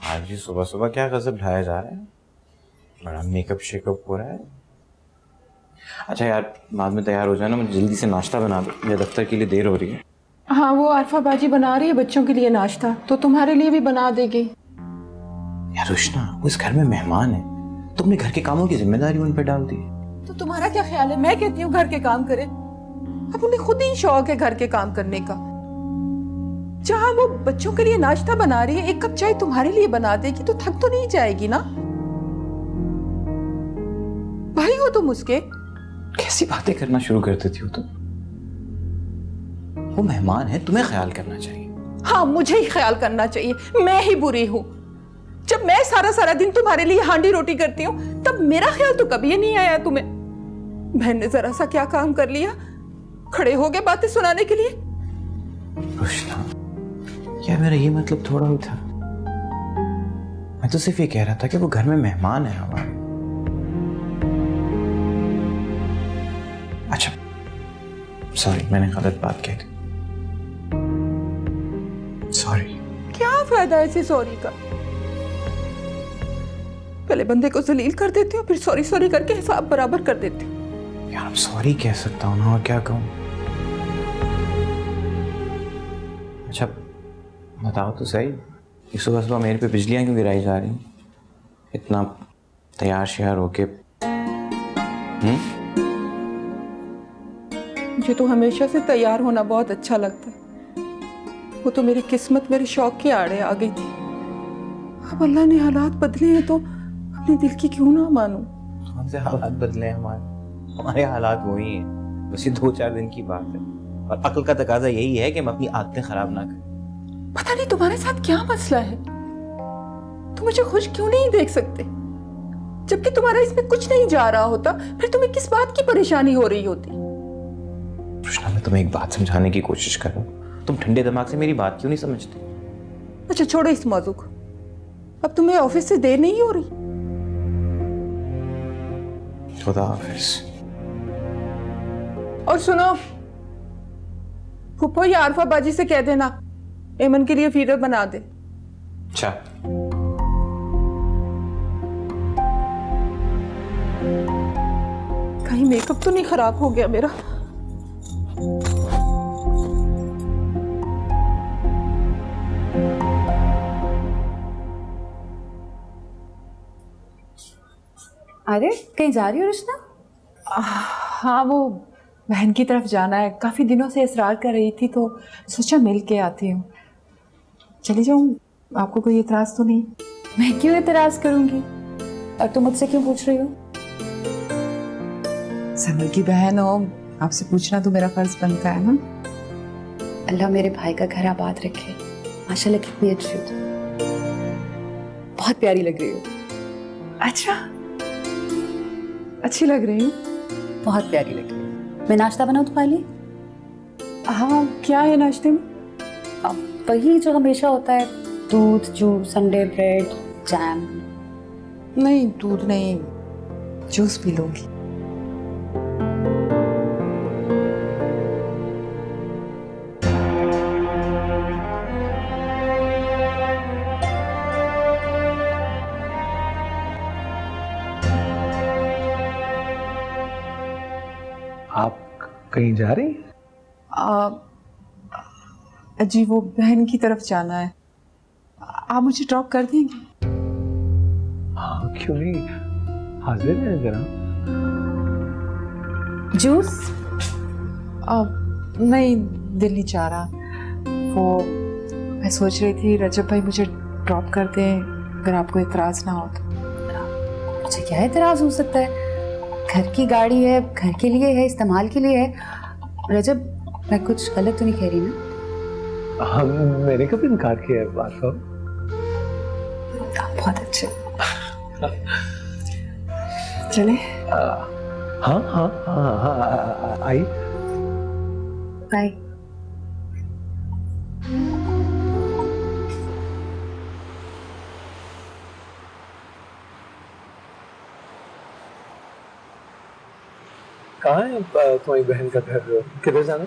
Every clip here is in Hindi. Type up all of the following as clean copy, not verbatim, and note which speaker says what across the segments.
Speaker 1: आज भी सुबह सुबह क्या गजब ढाया जा रहा है। बड़ा मेकअप शेकअप हो रहा है। अच्छा यार, बाद में तैयार हो जाना, मुझे जल्दी से नाश्ता बना दो, मुझे दफ्तर के लिए देर हो रही है।
Speaker 2: हाँ, वो आरफा बाजी बना रही है बच्चों के लिए नाश्ता, तो तुम्हारे लिए भी बना देगी।
Speaker 1: यार रुशना, वो इस घर में मेहमान है, तुमने घर के कामों की जिम्मेदारी उन पर डाल दी।
Speaker 2: तो तुम्हारा क्या ख्याल है? मैं कहती हूँ घर के काम करे। अब उन्हें खुद ही शौक है घर के काम करने का। जहाँ वो बच्चों के लिए नाश्ता बना रही है, एक कप चाय तुम्हारे लिए बना देगी तो थक तो नहीं जाएगी ना? भाई हो तुम उसके।
Speaker 1: कैसी बातें करना शुरू कर देती हो तुम? वो मेहमान है, तुम्हें ख्याल करना चाहिए।
Speaker 2: हाँ, मुझे ही ख्याल करना चाहिए। मैं ही बुरी हूँ। जब मैं सारा सारा दिन तुम्हारे लिए हांडी रोटी करती हूँ, तब मेरा ख्याल तो कभी नहीं आया तुम्हें। बहन ने जरा सा क्या काम कर लिया, खड़े हो गए बातें सुनाने के लिए।
Speaker 1: रुशना, क्या मेरा ये मतलब थोड़ा ही था। मैं तो सिर्फ ये कह रहा था कि वो घर में मेहमान है हमारे। अच्छा सॉरी, मैंने गलत बात कह दी। सॉरी।
Speaker 2: क्या फायदा ऐसे सॉरी का? पहले बंदे को जलील कर देती हो, फिर सॉरी सॉरी करके हिसाब बराबर कर देती हो।
Speaker 1: यार सॉरी कह सकता हूँ ना, और क्या कहूँ। अच्छा बताओ तो सही, ये सुबह सुबह मेरे पे बिजलियाँ क्यों गिराई जा रही हैं? इतना तैयार श्यार होके।
Speaker 2: मुझे तो हमेशा से तैयार होना बहुत अच्छा लगता है। वो तो मेरी किस्मत मेरे शौक के आड़े आ गई थी। अब अल्लाह ने हालात बदले हैं तो अपने दिल की क्यों ना मानूं।
Speaker 1: कौन से हालात बदले हैं हमारे हालात वही हैं, बस ये 2-4 दिन की बात है। और अक्ल का तकाजा यही है कि हम अपनी आदतें खराब ना करें।
Speaker 2: पता नहीं तुम्हारे साथ क्या मसला है। तुम मुझे खुश क्यों नहीं देख सकते? जबकि तुम्हारा इसमें कुछ नहीं जा रहा होता, फिर तुम्हें किस बात की परेशानी हो रही होती?
Speaker 1: कृष्णा, मैं तुम्हें एक बात समझाने की कोशिश कर रहा हूँ, तुम ठंडे दिमाग से मेरी बात क्यों नहीं समझते?
Speaker 2: अच्छा छोड़ो इस मौजू को। अब तुम्हें ऑफिस से देर नहीं हो रही?
Speaker 1: खुदा हाफिज।
Speaker 2: और सुनो, फूफो या आरफा बाजी से कह देना एमन के लिए फीडर बना दे।
Speaker 1: अच्छा।
Speaker 2: कहीं मेकअप तो नहीं खराब हो गया मेरा?
Speaker 3: अरे कहीं जा रही हो रुशना?
Speaker 2: हाँ, वो बहन की तरफ जाना है। काफी दिनों से इसरार कर रही थी तो सोचा मिल के आती हूँ। चली जाऊँ? आपको कोई एतराज तो नहीं?
Speaker 3: मैं क्यों एतराज करूंगी? और तुम मुझसे क्यों पूछ रही हो?
Speaker 2: समर की बहन हो, आपसे पूछना तो मेरा फर्ज बनता है ना।
Speaker 3: अल्लाह मेरे भाई का घर आबाद रखे। माशाल्लाह कितनी अच्छी हो तुम। बहुत प्यारी लग रही हो।
Speaker 2: अच्छा, अच्छी लग रही हूँ?
Speaker 3: बहुत प्यारी लग रही हो। मैं नाश्ता बनाऊँ तुम्हारे लिए?
Speaker 2: हाँ, क्या है नाश्ते में?
Speaker 3: अब वही जो हमेशा होता है, दूध, जूस, संडे ब्रेड, जैम।
Speaker 2: नहीं, दूध नहीं, जूस पी लूंगी।
Speaker 4: आप कहीं जा रही हैं?
Speaker 2: जी, वो बहन की तरफ जाना है। आप मुझे ड्रॉप कर देंगे?
Speaker 4: हाँ क्यों नहीं, हाजिर है जरा।
Speaker 3: जूस?
Speaker 2: नहीं, दिल नहीं चाह रहा। वो मैं सोच रही थी रजब भाई मुझे ड्रॉप कर दें, अगर आपको इतराज ना हो तो।
Speaker 3: मुझे क्या एतराज हो सकता है? घर की गाड़ी है, घर के लिए है, इस्तेमाल के लिए है। रजब, मैं कुछ गलत तो नहीं कह रही ना?
Speaker 4: हाँ, मैंने कभी इनकार किया है बात का?
Speaker 3: बहुत अच्छे।
Speaker 2: चले?
Speaker 4: हाँ हाँ हाँ हाँ, आई।
Speaker 3: बाय।
Speaker 4: कहाँ है तुम्हारी बहन का घर? किधर जाना?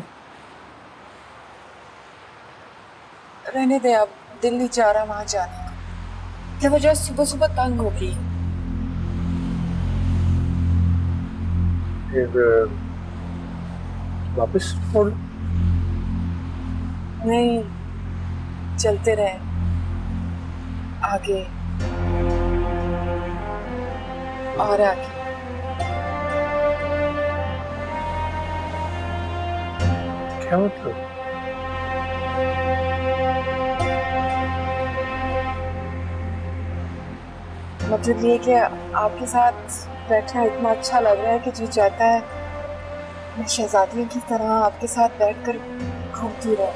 Speaker 2: रहने दे, अब दिल नहीं चाह रहा वहां जाने का। मतलब वजह सुबह सुबह तंग होगी।
Speaker 4: फिर वापस मोड़ लो।
Speaker 2: नहीं, चलते रहे आगे और आगे।
Speaker 4: क्या मतलब?
Speaker 2: मतलब ये कि आपके साथ बैठना इतना अच्छा लग रहा है कि जी चाहता है मैं शहजादियों की तरह आपके साथ बैठकर घूमती रहूं।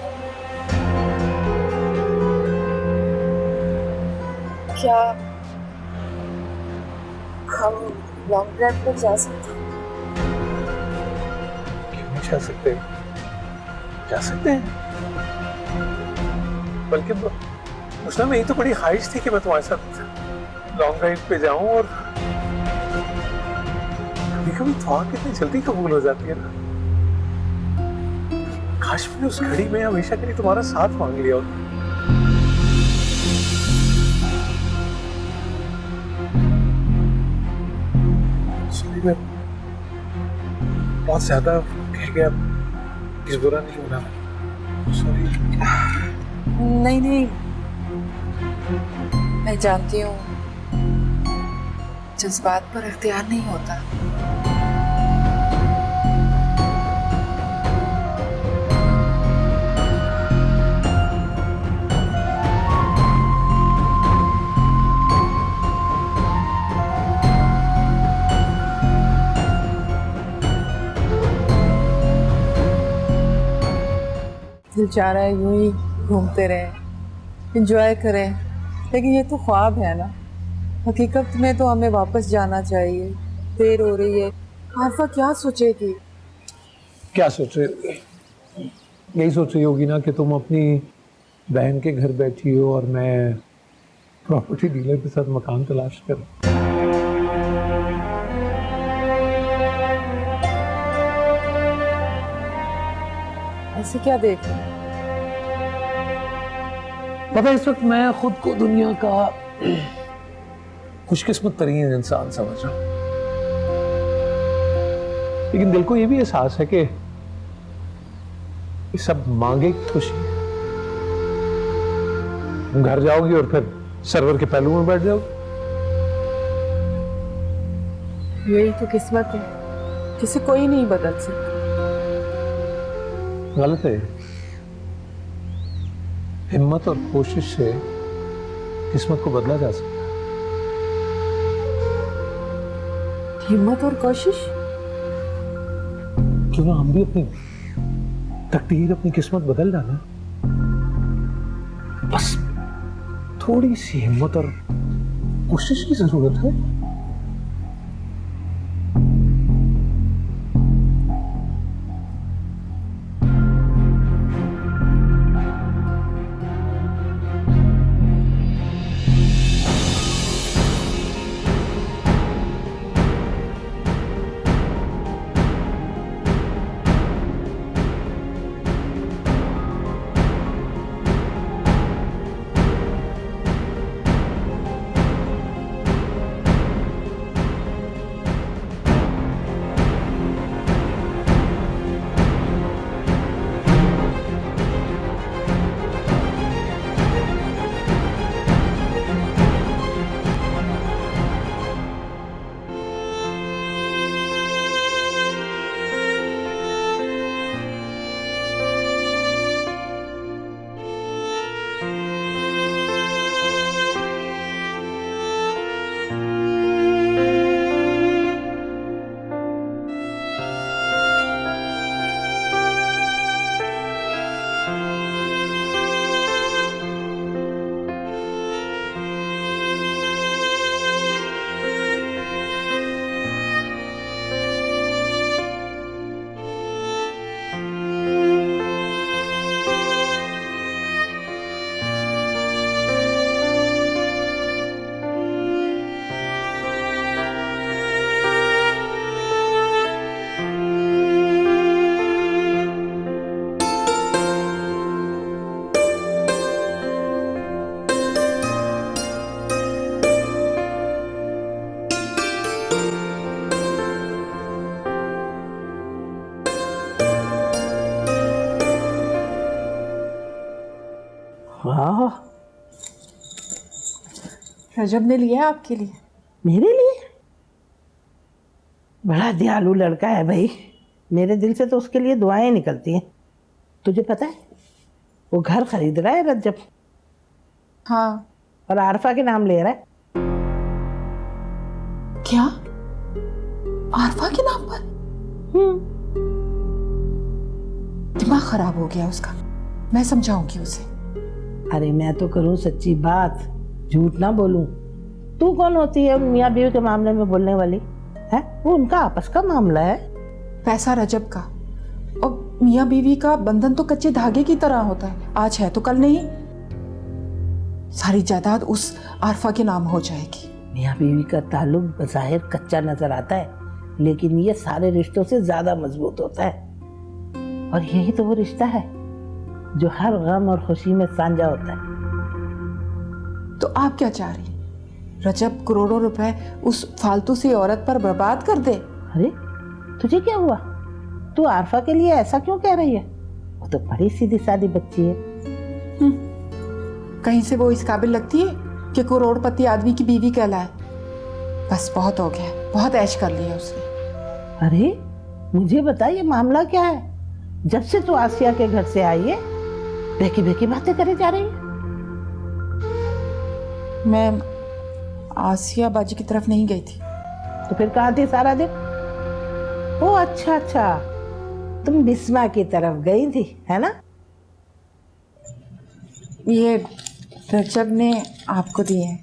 Speaker 2: क्या हम लॉन्ग ड्राइव पर जा सकते हैं?
Speaker 4: क्यों नहीं जा सकते? जा सकते हैं। बल्कि मुझे में यही तो बड़ी ख्वाहिश थी कि मैं तुम्हारे साथ लॉन्ग ड्राइव पे जाऊं, और कभी कभी ख्वाह कितनी जल्दी कबूल हो जाती है ना। काश मैंने उस घड़ी में हमेशा के लिए तुम्हारा साथ मांग लिया होता। सॉरी, मैं बहुत ज्यादा कह गया, किस बुरा नहीं होना। सॉरी।
Speaker 2: नहीं नहीं, मैं जानती हूँ जज्बात पर इख्तियार नहीं होता। दिल चाह रहा है यूं ही घूमते रहें, एंजॉय करें, लेकिन ये तो ख्वाब है ना। हकीकत में तो हमें वापस जाना चाहिए। देर हो रही है। आरफा क्या सोचेगी?
Speaker 4: क्या सोच रही? यही सोच रही होगी ना कि तुम अपनी बहन के घर बैठी हो और मैं प्रॉपर्टी डीलर के साथ मकान तलाश कर।
Speaker 2: ऐसे क्या देख रहे हैं?
Speaker 4: पता है, इस वक्त मैं खुद को दुनिया का खुशकिस्मत तरीन इंसान समझ रहा हूं, लेकिन दिल को यह भी एहसास है कि ये सब मांगे की खुशी है। तुम घर जाओगी और फिर सर्वर के पहलू में बैठ जाओगी।
Speaker 2: यही तो किस्मत है, किसी कोई नहीं बदल सकता।
Speaker 4: गलत है। हिम्मत और कोशिश से किस्मत को बदला जा सकता है।
Speaker 2: हिम्मत और कोशिश?
Speaker 4: क्यों ना हम भी अपनी तकदीर, अपनी किस्मत बदल डालें। बस थोड़ी सी हिम्मत और कोशिश की जरूरत है।
Speaker 5: वाह,
Speaker 2: रजब ने लिया आपके लिए।
Speaker 5: मेरे लिए? बड़ा दयालु लड़का है भाई, मेरे दिल से तो उसके लिए दुआएं निकलती हैं। तुझे पता है वो घर खरीद रहा है रजब,
Speaker 2: हाँ।
Speaker 5: और आरफा के नाम ले रहा है।
Speaker 2: क्या? आरफा के नाम पर? दिमाग खराब हो गया उसका, मैं समझाऊंगी उसे।
Speaker 5: अरे मैं तो करूं सच्ची बात, झूठ ना बोलूं। तू कौन होती है मियाँ बीवी के मामले में बोलने वाली है? वो उनका आपस का मामला है।
Speaker 2: पैसा रजब का, और मियाँ बीवी का बंधन तो कच्चे धागे की तरह होता है, आज है तो कल नहीं। सारी जायदाद उस आरफा के नाम हो जाएगी।
Speaker 5: मियाँ बीवी का ताल्लुक बज़ाहिर कच्चा नजर आता है, लेकिन ये सारे रिश्तों से ज्यादा मजबूत होता है। और यही तो वो रिश्ता है जो हर गम और खुशी में साझा होता है।
Speaker 2: तो आप क्या चाह रही? रजब करोड़ों रुपए उस फालतू सी औरत पर बर्बाद कर दे?
Speaker 5: अरे तुझे क्या हुआ? तू आरफा के लिए ऐसा क्यों कह रही है? वो तो बड़ी सीधी सादी बच्ची है।
Speaker 2: कहीं से वो इस काबिल लगती है कि करोड़पति आदमी की बीवी कहलाए? बस बहुत हो गया, बहुत ऐश कर लिया उसने।
Speaker 5: अरे मुझे बता, ये मामला क्या है? जब से तू आसिया के घर से आई है बेकी बेकी बातें करे जा रही है।
Speaker 2: मैं आसिया बाजी की तरफ नहीं गई थी।
Speaker 5: तो फिर कहाँ थी सारा दिन? ओ अच्छा अच्छा, तुम बिस्मा की तरफ गई थी, है ना?
Speaker 2: ये रजब ने आपको दिए हैं।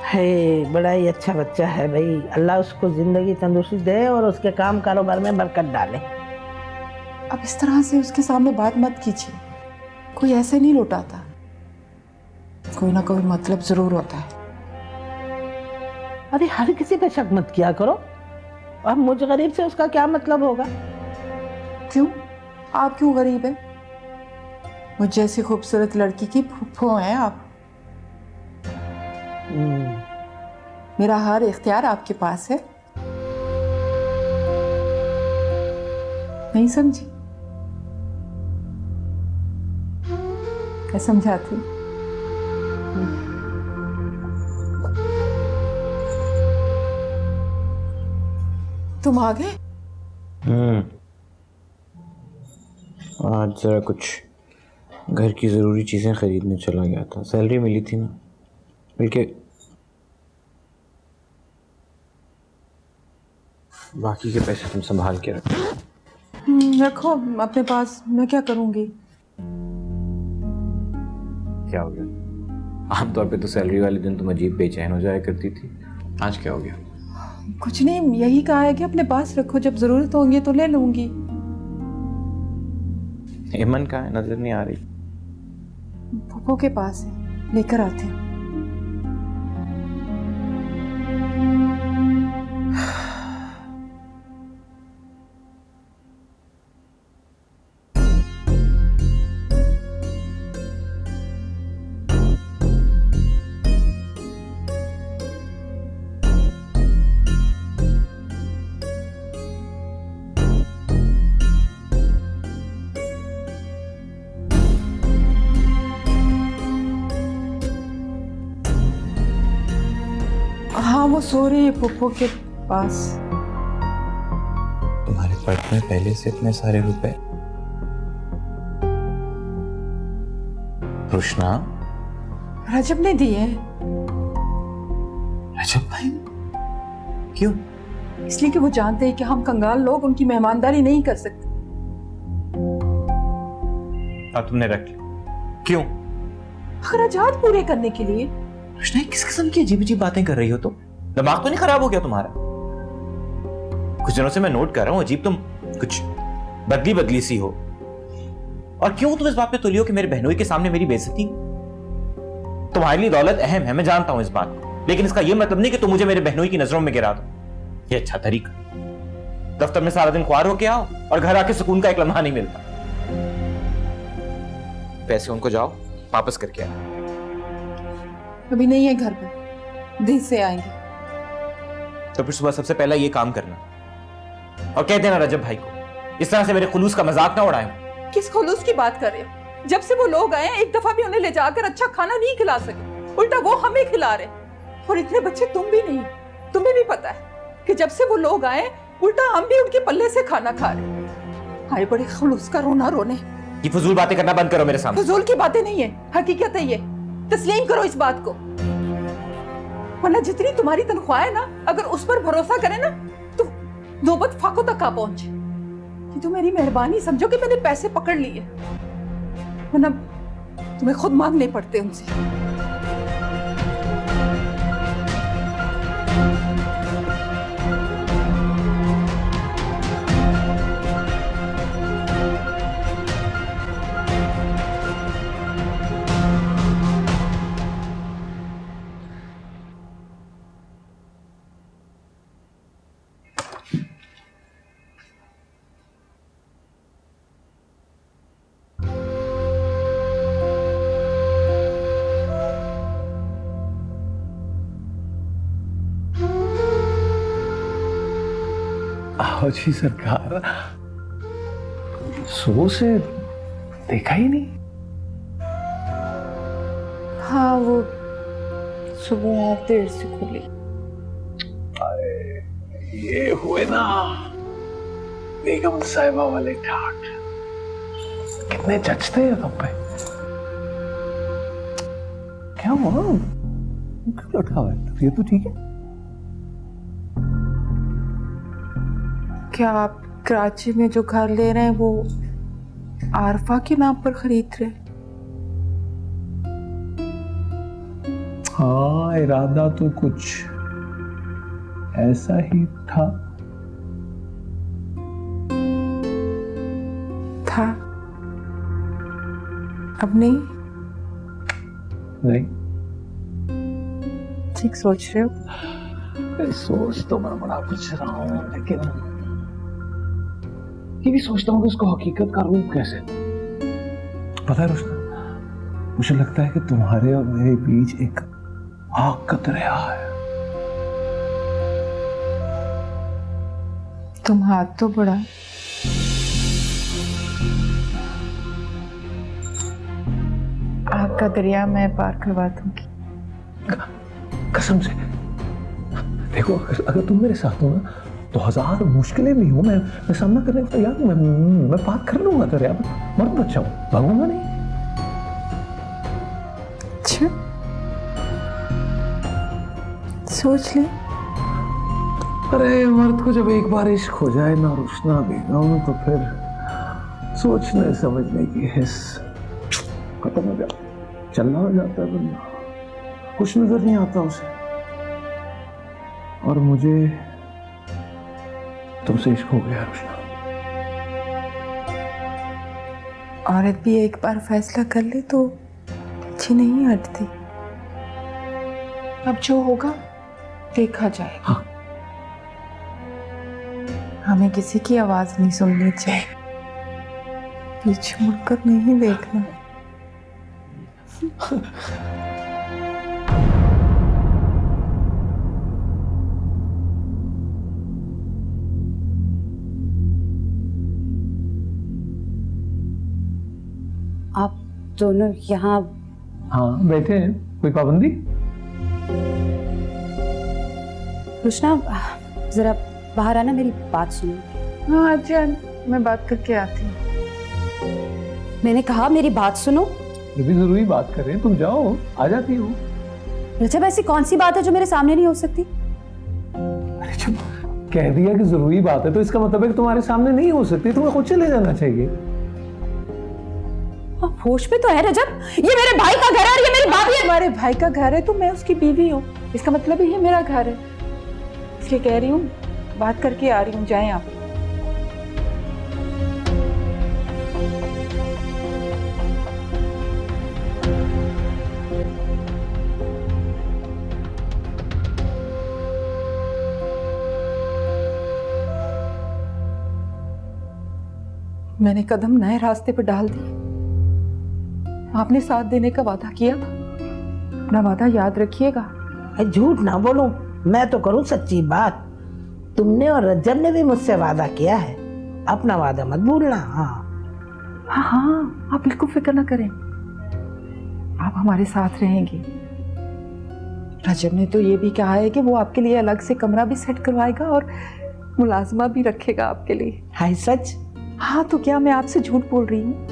Speaker 5: है, बड़ा ही अच्छा बच्चा है भाई। अल्लाह उसको जिंदगी तंदुरुस्ती दे और उसके काम कारोबार में बरकत डाले।
Speaker 2: अब इस तरह से उसके सामने बात मत कीजिए, कोई ऐसे नहीं लौटाता, कोई ना कोई मतलब जरूर होता है।
Speaker 5: अरे हर किसी पे शक मत किया करो। अब मुझ गरीब से उसका क्या मतलब होगा?
Speaker 2: क्यों? आप क्यों गरीब हैं? मुझ जैसी खूबसूरत लड़की की फूफो हैं आप। मेरा हर इख्तियार आपके पास है। नहीं समझी? मैं समझाती हूँ। तुम आ गए?
Speaker 1: आज जरा कुछ घर की ज़रूरी चीज़ें ख़रीदने चला गया था। सैलरी मिली थी ना, बल्कि बाकी के पैसे तुम संभाल के रखो।
Speaker 2: रखो अपने पास, मैं क्या करूँगी?
Speaker 1: क्या हो गया? आमतौर पे तो सैलरी वाले दिन तुम अजीब बेचैन हो जाया करती थी, आज क्या हो गया?
Speaker 2: कुछ नहीं, यही कहा है कि अपने पास रखो, जब जरूरत होगी तो ले लूंगी।
Speaker 1: एमन कहाँ है? नजर नहीं आ रही।
Speaker 2: फूफो के पास है, लेकर आते हैं। हाँ, वो सो रही है फूफो के पास।
Speaker 1: तुम्हारे पर्स में पहले से इतने सारे रुपए? रोशना,
Speaker 2: रजब ने दिए।
Speaker 1: रजब भाई? क्यों?
Speaker 2: इसलिए कि वो जानते हैं कि हम कंगाल लोग उनकी मेहमानदारी नहीं कर सकते।
Speaker 1: अब तुमने रख लिया, क्यों?
Speaker 2: खर्चात पूरे करने के लिए।
Speaker 1: रोशना, किस किस्म की अजीब अजीब बातें कर रही हो तुम? दिमाग तो नहीं खराब हो गया तुम्हारा? कुछ दिनों से मैं नोट कर रहा हूं, अजीब तुम कुछ बदली बदली सी हो। और क्यों तुम इस बात पे तुली हो कि मेरे बहनोई के सामने मेरी बेइज्जती? तुम्हारे लिए दौलत अहम है, मैं जानता हूं इस बात को, लेकिन इसका यह मतलब नहीं कि तुम मुझे मेरे बहनोई की नजरों में गिरा दो। ये अच्छा तरीका? दफ्तर में सारा दिन ख्वार होके आओ और घर आके सुकून का एक लम्हा नहीं मिलता। पैसे उनको जाओ वापस करके आओ।
Speaker 2: अभी नहीं है घर पर, दिन से आएंगे।
Speaker 1: तो फिर सुबह सबसे पहला ये काम करना और कह देना रजब भाई को इस तरह से मेरे खुलूस का मजाक ना उड़ाएं।
Speaker 2: किस खुलूस की बात कर रहे हो? जब से वो लोग आए एक दफा भी उन्हें ले जाकर अच्छा खाना नहीं खिला सके, उल्टा वो हमें खिला रहे। और इतने बच्चे तुम भी नहीं, तुम्हें भी पता है कि जब से वो लोग आए उल्टा हम भी उनके पल्ले से खाना खा रहे। आए बड़े खुलूस का रोना रोने।
Speaker 1: ये फजूल बातें करना बंद करो मेरे सामने।
Speaker 2: फजूल की बातें नहीं है, हकीकत है ये। तस्लीम करो इस बात को, वरना जितनी तुम्हारी तनख्वाह है ना, अगर उस पर भरोसा करे ना तो नौबत फाकों तक आ पहुंचे। ये तो मेरी मेहरबानी समझो कि मैंने पैसे पकड़ लिए, वरना तुम्हें खुद मांगने पड़ते उनसे।
Speaker 4: आओ जी सरकार, सुबह से देखा ही नहीं।
Speaker 3: हाँ, वो सुबह आज देर से खुली।
Speaker 4: ये हुए ना बेगम साहिबा वाले ठाट, कितने जचते हैं तुम पे। क्या हुआ, क्यों लटका हुआ है? ये तो ठीक है।
Speaker 2: क्या आप कराची में जो घर ले रहे हैं वो आरफा के नाम पर खरीद रहे?
Speaker 4: हाँ, इरादा तो कुछ ऐसा ही था।
Speaker 2: अब नहीं?
Speaker 4: नहीं,
Speaker 2: ठीक सोच रहे हो?
Speaker 4: सोच तो मैं बड़ा कुछ रहा हूँ, लेकिन ये भी सोचता हूँ कि उसको हकीकत का रूप कैसे। पता है रुस्ना, मुझे लगता है कि तुम्हारे और मेरे बीच एक आग का दरिया है।
Speaker 2: तुम हाथ तो बढ़ा। आग का दरिया मैं पार करवा दूंगी।
Speaker 4: कसम से। देखो, अगर तुम मेरे साथ हो ना तो 1000 मुश्किलें भी हो, मैं सामना करने को तैयार हूं। मैं पार कर लूंगा दरिया, मर्द बच्चा हूं, भागूंगा नहीं।
Speaker 2: अच्छा, सोच ले।
Speaker 4: अरे मर्द को जब एक बार इश्क हो जाए ना रुस्ना बेगम, तो फिर सोचने समझने की हिस्स खत्म हो जाता, चलना हो जाता है बंदा, कुछ नजर नहीं आता उसे। और मुझे तुमसे इश्क हो गया रुस्ना।
Speaker 2: औरत भी एक बार फैसला कर ले तो पीछे नहीं हटती। अब जो होगा देखा जाएगा।
Speaker 4: हाँ।
Speaker 2: हमें किसी की आवाज नहीं सुननी चाहिए, पीछे मुड़कर नहीं देखना।
Speaker 3: आप दोनों यहाँ?
Speaker 4: हाँ, बैठे हैं, कोई पाबंदी?
Speaker 3: रुस्ना, जरा बाहर आना, मेरी बात सुनो।
Speaker 2: हाँ अच्छा, मैं बात करके आती हूँ।
Speaker 3: मैंने कहा मेरी बात सुनो।
Speaker 4: ये भी जरूरी बात कर रहे हैं, तुम जाओ, आ जाती हो।
Speaker 3: रजब, ऐसी कौन सी बात है जो मेरे सामने नहीं हो सकती?
Speaker 4: अरे जब कह दिया कि जरूरी बात है तो इसका मतलब है कि तुम्हारे सामने नहीं हो सकती, तुम्हें खुद चले जाना चाहिए।
Speaker 3: आप होश में तो है रजब? ये मेरे भाई का घर है और ये मेरी भाभी है।
Speaker 2: तुम्हारे भाई का घर है तो मैं उसकी बीवी हूँ, इसका मतलब ये मेरा घर है, इसलिए कह रही हूँ बात करके आ रही हूँ। जाएं आप। मैंने कदम नए रास्ते पर डाल दिए। आपने साथ देने का वादा किया था, अपना वादा याद रखिएगा।
Speaker 5: झूठ ना बोलो, मैं तो करूं सच्ची बात। तुमने और रज्जब ने भी मुझसे वादा किया है, अपना वादा मत भूलना। हाँ,
Speaker 2: हाँ हाँ, आप बिल्कुल फिक्र ना करें, आप हमारे साथ रहेंगी। रजब ने तो ये भी कहा है कि वो आपके लिए अलग से कमरा भी सेट करवाएगा और मुलाजमा भी रखेगा आपके लिए।
Speaker 5: हाय सच?
Speaker 2: हाँ, तो क्या मैं आपसे झूठ बोल रही हूँ?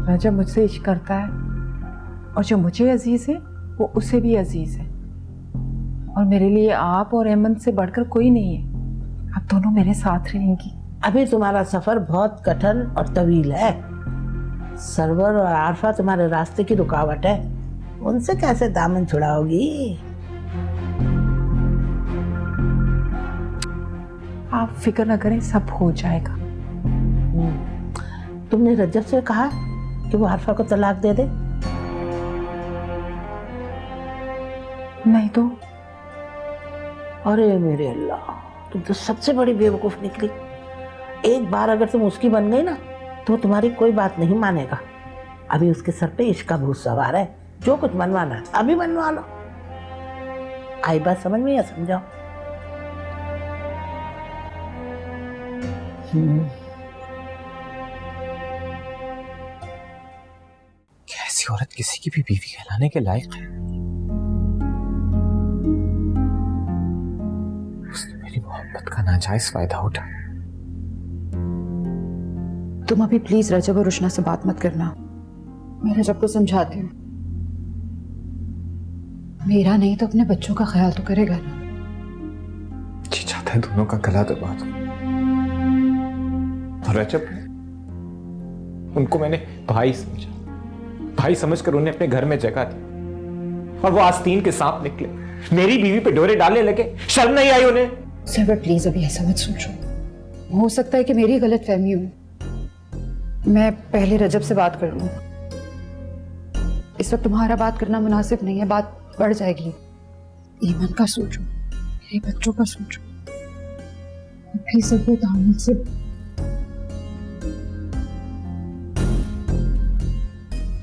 Speaker 2: रजब मुझसे इश्क करता है और जो मुझे अजीज है वो उसे भी अजीज है, और मेरे लिए आप और अहमद से बढ़कर कोई नहीं है। आप दोनों मेरे साथ रहेंगी।
Speaker 5: अभी तुम्हारा सफर बहुत कठिन और तवील है। सरवर और आरफा तुम्हारे रास्ते की रुकावट है, उनसे कैसे दामन छुड़ाओगी?
Speaker 2: आप फिक्र न करें, सब हो जाएगा।
Speaker 5: तुमने रजब से कहा कि वो आरफा को तलाक दे दे?
Speaker 2: नहीं तो?
Speaker 5: अरे मेरे अल्लाह, तुम तो सबसे बड़ी बेवकूफ निकली। एक बार अगर तुम उसकी बन गई ना तो तुम्हारी कोई बात नहीं मानेगा। अभी उसके सर पे इश्क का भूत सवार है, जो कुछ बनवाना है अभी बनवा लो। आई बात समझ में या समझाओ?
Speaker 1: कैसी औरत किसी की भी बीवी कहलाने के लायक है? उसने मेरी मोहब्बत का नाजायज फायदा उठाया।
Speaker 2: तुम अभी प्लीज रजब और रुशना से बात मत करना, मैं रजब को समझाती हूँ। मेरा नहीं तो अपने बच्चों का ख्याल तो करेगा ना।
Speaker 1: जी चाहता है दोनों का गला दबा दूं। और रजब, उनको मैंने भाई समझा, भाई समझकर उन्हें अपने घर में जगह दी, और वो आस्तीन के सांप निकले, मेरी बीवी पे डोरे डालने लगे। शर्म नहीं आई उन्हें?
Speaker 2: सर प्लीज अभी ऐसा मत सोचो, हो सकता है कि मेरी गलत फहमी हो। मैं पहले रजब से बात कर लूं। इस वक्त तुम्हारा बात करना मुनासिब नहीं है, बात बढ़ जाएगी। ईमान का सोचो, मेरे बच्चों का सोचो। फिर सब तामुल से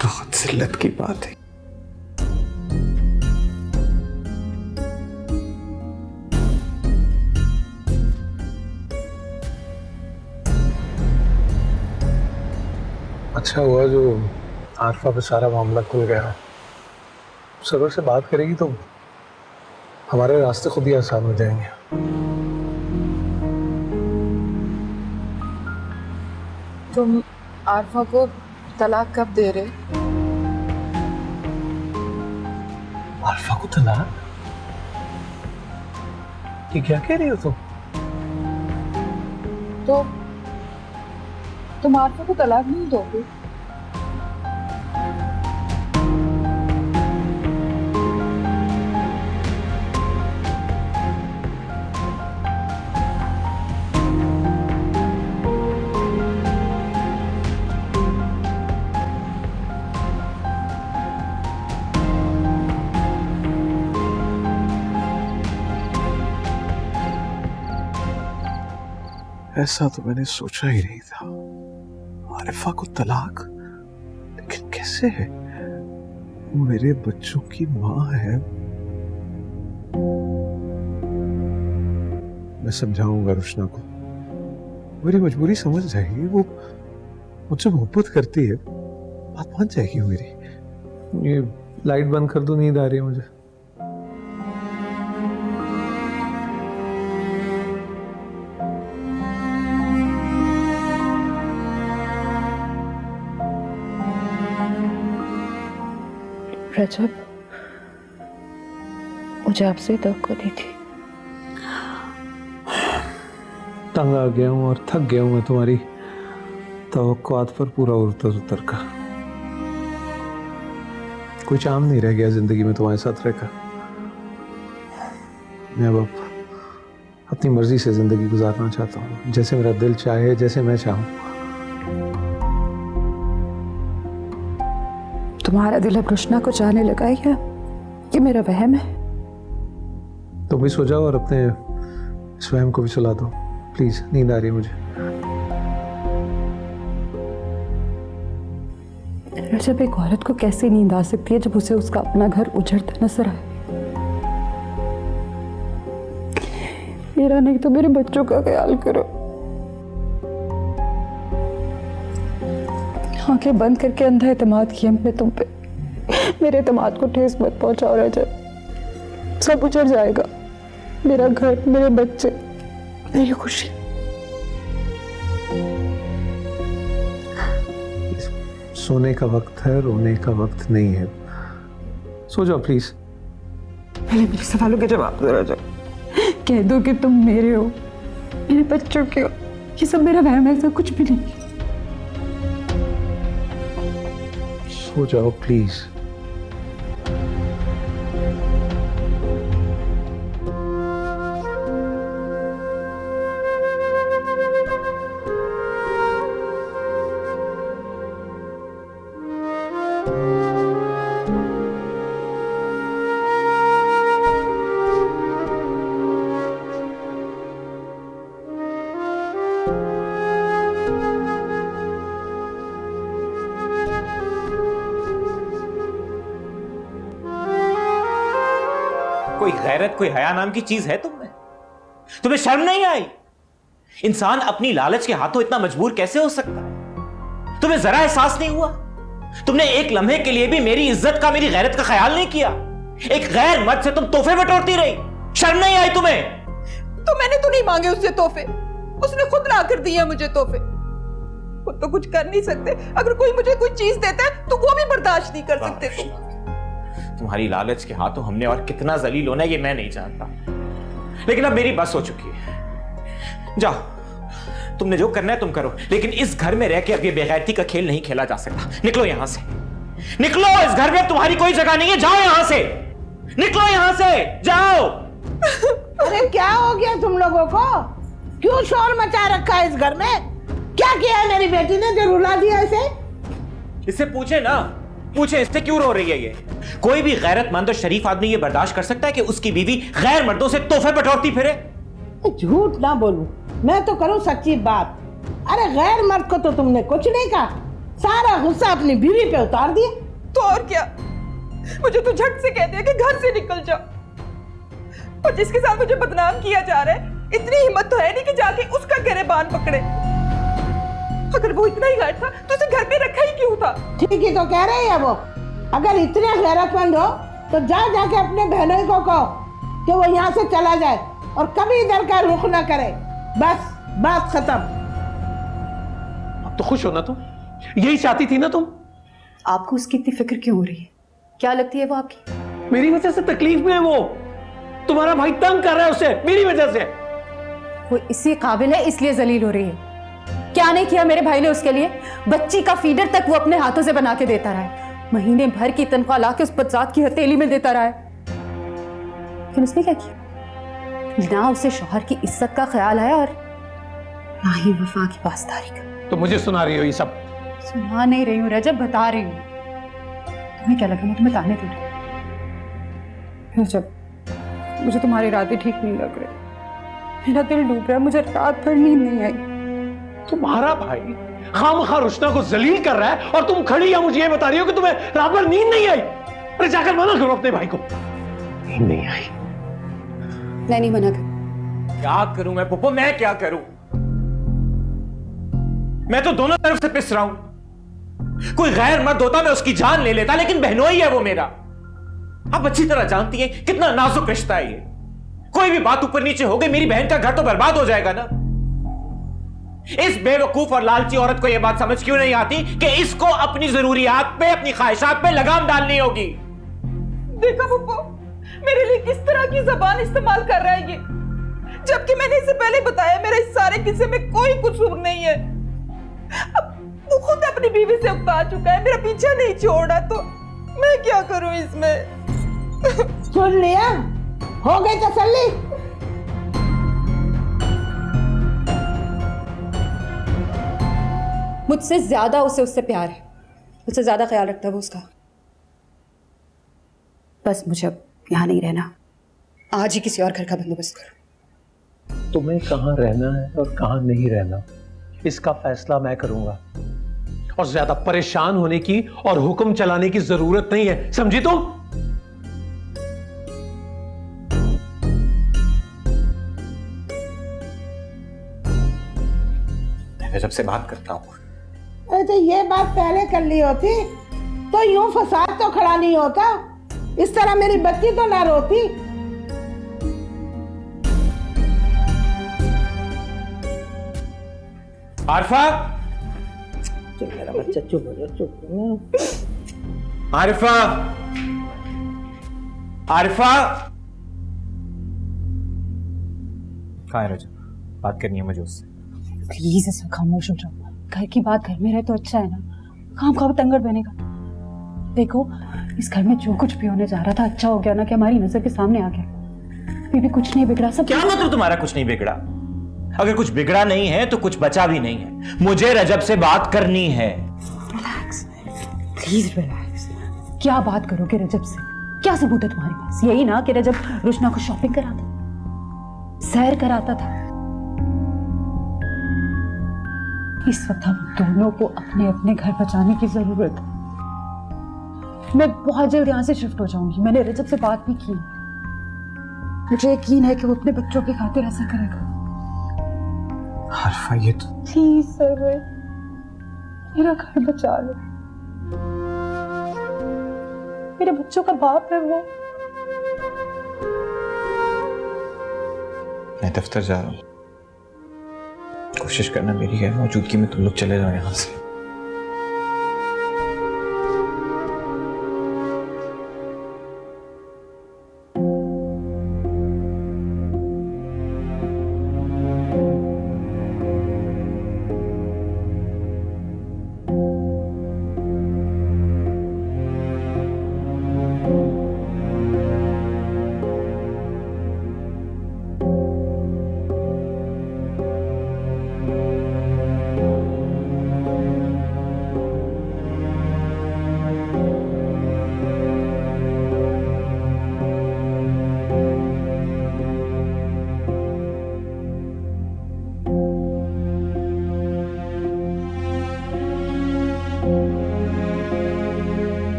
Speaker 1: बहुत जिल्लत की बात है।
Speaker 4: अच्छा हुआ जो आरफा पे सारा मामला खुल गया। सरवर से बात करेगी तो हमारे रास्ते खुद ही आसान हो जाएंगे।
Speaker 2: तुम आरफा को तलाक कब दे रहे?
Speaker 4: आरफा को तलाक? ये क्या कह रही हो तुम?
Speaker 2: तो तुम आरफा को तलाक नहीं दोगे?
Speaker 4: ऐसा तो मैंने सोचा ही नहीं था। आरिफा को तलाक? लेकिन कैसे है? वो मेरे बच्चों की माँ है। मैं समझाऊंगा रुशना को, मेरी मजबूरी समझ जाएगी। वो मुझसे मोहब्बत करती है, बात मान जाएगी मेरी। ये लाइट बंद कर दो, नींद आ रही है मुझे।
Speaker 2: रजब, मुझे आपसे तवक्को नहीं थी।
Speaker 4: तंग आ गया हूँ और थक गया हूँ मैं तुम्हारी तवक्कुआत पर पूरा उतर कर। कोई चाम नहीं रह गया जिंदगी में तुम्हारे साथ रहकर। मैं अब अपनी मर्जी से जिंदगी गुजारना चाहता हूँ, जैसे मेरा दिल चाहे, जैसे मैं चाहूँ।
Speaker 2: तुम्हारा दिल अब रुशना को चाहने लगा है क्या? ये मेरा वहम है?
Speaker 4: तुम भी सो जाओ और अपने इस वहम को भी सुला दो प्लीज। नींद आ रही है मुझे।
Speaker 2: रजब, एक औरत को कैसे नींद आ सकती है जब उसे उसका अपना घर उजड़ता नजर आए? ये मेरा नहीं तो मेरे बच्चों का ख्याल करो। आंखें बंद करके अंधा एतमाद किया मैंने तुम पे। मेरे एतमाद को ठेस मत पहुंचाओ रजब, सब उजड़ जाएगा। मेरा घर, मेरे बच्चे, मेरी खुशी।
Speaker 4: सोने का वक्त है, रोने का वक्त नहीं है। सो जाओ प्लीज।
Speaker 2: पहले मेरे सवालों के जवाब दो रजब। कह दो कि तुम मेरे हो, मेरे बच्चों के हो। ये सब मेरा वहम है, ऐसा कुछ भी नहीं।
Speaker 4: सो जाओ प्लीज।
Speaker 1: कोई गैरत, कोई हया नाम की चीज है तुम में? तुम्हें शर्म नहीं आई? इंसान अपनी लालच के हाथों इतना मजबूर कैसे हो सकता है? तुम्हें जरा एहसास नहीं हुआ? तुमने एक लम्हे के लिए भी मेरी इज्जत का, मेरी गैरत का ख्याल नहीं किया। एक गैर मर्द से तुम तोहफे बटोरती रही। शर्म नहीं आई तुम्हें?
Speaker 2: तो मैंने तो नहीं मांगे उससे तोहफे, उसने खुद ला कर दिया मुझे तोहफे। खुद तो कुछ कर नहीं सकते, अगर कोई मुझे कोई चीज देता है तो वो भी बर्दाश्त नहीं कर सकते तुम।
Speaker 1: तुम्हारी लालच के हाथों हमने और कितना जलील होना है ये मैं नहीं जानता, लेकिन अब मेरी बस हो चुकी है। जाओ, तुमने जो करना है तुम करो, लेकिन इस घर में रह के अब ये बेगैरती का खेल नहीं खेला जा सकता। निकलो यहां से, निकलो। इस घर में तुम्हारी कोई जगह नहीं है। जाओ यहां से, निकलो यहां से, जाओ।
Speaker 5: अरे क्या हो गया तुम लोगों को? क्यों शोर मचा रखा है इस घर में? क्या किया है मेरी बेटी ने जो रुला दिया इसे?
Speaker 1: इससे पूछे ना, पूछे इससे क्यों रो रही है ये? कोई भी गैरतमंद और शरीफ आदमी ये बर्दाश्त कर सकता है कि उसकी बीवी गैर मर्दों से तोहफे बटोरती फिरे?
Speaker 5: झूठ ना बोलूं, मैं तो करूं सच्ची बात। अरे गैर मर्द को तो तुमने कुछ नहीं कहा, सारा गुस्सा अपनी बीवी पे उतार दिया।
Speaker 2: तो और क्या, मुझे तो झट से कह दिया कि घर से निकल जाओ। और जिसके साथ मुझे बदनाम किया जा रहा है, इतनी हिम्मत तो है नहीं कि जाके उसका गिरबान पकड़े। अगर वो इतना ही गैर था तो उसे घर पे रखा ही क्यों था?
Speaker 5: ठीक ही तो कह रही है वो। अगर इतने गैरतमंद हो तो जाके अपने बहनों को कहो कि वो यहाँ से चला जाए और कभी इधर का रुख ना करे। बस बात खत्म।
Speaker 4: अब तो खुश हो ना तुम? यही चाहती थी ना तुम?
Speaker 3: आपको उसकी इतनी फिक्र क्यों हो रही है? क्या लगती है वो आपकी?
Speaker 4: मेरी वजह से तकलीफ में है वो। तुम्हारा भाई तंग कर रहा है उसे मेरी वजह से।
Speaker 3: वो इसी काबिल है इसलिए जलील हो रही है। क्या नहीं किया मेरे भाई ने उसके लिए? बच्ची का फीडर तक वो अपने हाथों से बना के देता रहा है। महीने भर की तनख्वाह लाके उस बच्चात की हथेली में देता रहा है। लेकिन उसने क्या किया? ना उसे शौहर की इज्जत का ख्याल आया और ना ही वफा की पासदारी का।
Speaker 4: तो मुझे सुना रही हो ये सब?
Speaker 3: सुना नहीं रही हूँ रजब, बता रही हूँ। तुम्हें क्या लगा मैं तुम्हें ताने दे रही हूँ? रजब, मुझे तुम्हारे इरादे ठीक नहीं लग रहे। मेरा दिल डूब रहा है, मुझे रात भर नींद नहीं आई।
Speaker 4: तुम्हारा भाई खामखा रुशना को जलील कर रहा है और तुम खड़ी या मुझे ये बता रही हो कि तुम्हें रात भर नींद नहीं आई? अरे जाकर मना करो अपने भाई को। नींद नहीं आई।
Speaker 3: मैं नहीं मना कर।
Speaker 1: क्या करूं मैं पुप्पो, मैं क्या करूं? मैं तो दोनों तरफ से पिस रहा हूं। कोई गैर मर्द होता मैं उसकी जान ले लेता, लेकिन बहनोई है वो मेरा। आप अच्छी तरह जानती हैं कितना नाजुक रिश्ता है ये। कोई भी बात ऊपर नीचे हो गई, मेरी बहन का घर तो बर्बाद हो जाएगा ना। इस बेवकूफ और लालची औरत को यह बात समझ क्यों नहीं आती कि इसको अपनी जरूरियात पे, अपनी ख्वाहिशात पे लगाम डालनी होगी?
Speaker 2: देखा पुप्पो, मेरे लिए किस तरह की जबान इस्तेमाल कर रहा है ये, जबकि मैंने इससे पहले बताया मेरे इस सारे किस्से में कोई कसूर नहीं है। अब वो खुद अपनी बीवी से उकता चुका है, मेरा पीछा नहीं छोड़ा, तो मैं क्या करूं इसमें?
Speaker 5: सुन लिया? हो गई तसल्ली?
Speaker 3: मुझसे ज्यादा उसे उससे प्यार है, मुझसे ज्यादा ख्याल रखता है वो उसका। बस मुझे अब यहाँ नहीं रहना, आज ही किसी और घर का बंदोबस्त करो।
Speaker 4: तुम्हें कहाँ रहना है और कहाँ नहीं रहना, इसका फैसला मैं करूंगा। और ज्यादा परेशान होने की और हुक्म चलाने की जरूरत नहीं है, समझी तुम?
Speaker 1: रजब से बात करता हूँ।
Speaker 5: अरे तो ये बात पहले कर ली होती तो यूं फसाद तो खड़ा नहीं होता, इस तरह मेरी बच्ची तो ना रोती।
Speaker 1: आरिफा,
Speaker 5: चुप मेरा बच्चा, चुप हो जाओ, चुप।
Speaker 1: आरिफा, आरिफा। कहाँ है रजब? बात करनी है मुझे उससे।
Speaker 3: प्लीज इसमें खामोश हो जाओ। घर की बात घर में रहे तो अच्छा है ना, काम खाओ तंगड़ बनेगा। देखो इस घर में जो कुछ भी होने जा रहा था अच्छा हो गया ना कि हमारी नजर के सामने आ गया। बीबी कुछ नहीं बिगड़ा, सब
Speaker 1: क्या मतलब तुम्हारा कुछ नहीं बिगड़ा? अगर कुछ बिगड़ा नहीं है तो कुछ बचा भी नहीं है। मुझे रजब से बात करनी है।
Speaker 3: Relax, please relax. क्या बात करोगे रजब से? क्या सबूत है तुम्हारे पास? यही ना कि रजब रुशना को शॉपिंग कराता, सैर कराता था। इस वक्त हम दोनों को अपने अपने घर बचाने की जरूरत है। मैं बहुत जल्द यहाँ से शिफ्ट हो जाऊंगी। मैंने रजब से बात भी की, मुझे यकीन है कि वो अपने बच्चों की खातिर ऐसा करेगा।
Speaker 1: आरिफा, ये तो
Speaker 3: प्लीज सर, मेरा घर बचा लो। मेरे बच्चों का बाप है वो।
Speaker 1: मैं दफ्तर जा रहा हूँ। कोशिश करना मेरी है मौजूदगी में तुम लोग चले जाओ यहाँ से।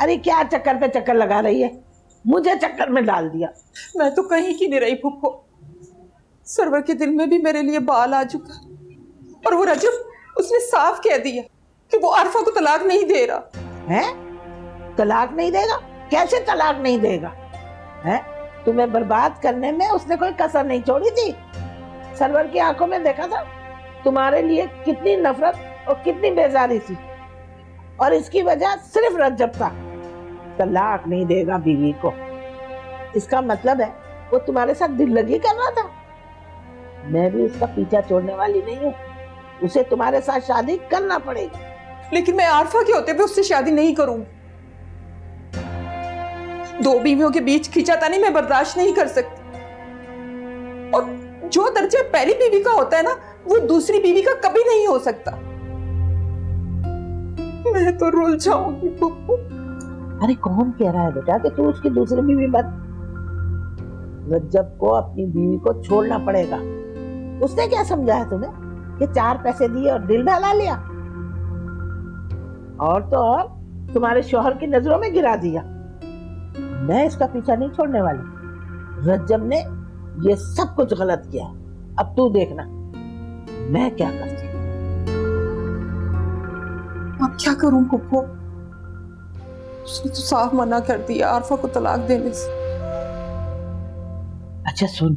Speaker 5: अरे क्या चक्कर पे चक्कर लगा रही है, मुझे चक्कर में डाल दिया।
Speaker 2: मैं तो कहीं की नहीं रही फुप्पो। सरवर के दिल में भी मेरे लिए बाल आ चुका है। और वो रजब, उसने साफ कह दिया कि वो आरिफा को तलाक नहीं दे रहा
Speaker 5: है। तलाक नहीं देगा? कैसे तलाक नहीं देगा? है, तुम्हें बर्बाद करने में उसने कोई कसर नहीं छोड़ी थी। सरवर की आंखों में देखा था तुम्हारे लिए कितनी नफरत और कितनी बेजारी थी, और इसकी वजह सिर्फ रजब था। तलाक नहीं देगा बीवी को, इसका मतलब है वो तुम्हारे साथ दिल लगी कर रहा था। मैं भी उसका पीछा छोड़ने वाली नहीं हूँ, उसे तुम्हारे साथ शादी करना पड़ेगी।
Speaker 2: लेकिन मैं आरिफा के होते हुए उससे शादी नहीं करूंगी। दो बीवियों के बीच खींचातानी मैं बर्दाश्त नहीं कर सकती। और जो दर्जा पहली बीवी का होता है ना, वो दूसरी बीवी का कभी नहीं हो सकता। मैं तो रुल जाऊंगी पप्पू।
Speaker 5: अरे कौन कह रहा है बेटा कि तू उसकी दूसरी बीवी बन? रज्जब को अपनी बीवी को छोड़ना पड़ेगा। उसने क्या समझाया तुम्हें कि 4 पैसे दिए और दिल बहला लिया? और तो और तुम्हारे शौहर की नजरों में गिरा दिया। मैं इसका पीछा नहीं छोड़ने वाली। रज्जब ने ये सब कुछ गलत किया, अब तू देखना मैं क्या करती।
Speaker 2: अब क्या करूं पप्पू? उसने तो साफ मना कर दिया आरिफा को तलाक देने से।
Speaker 5: अच्छा सुन,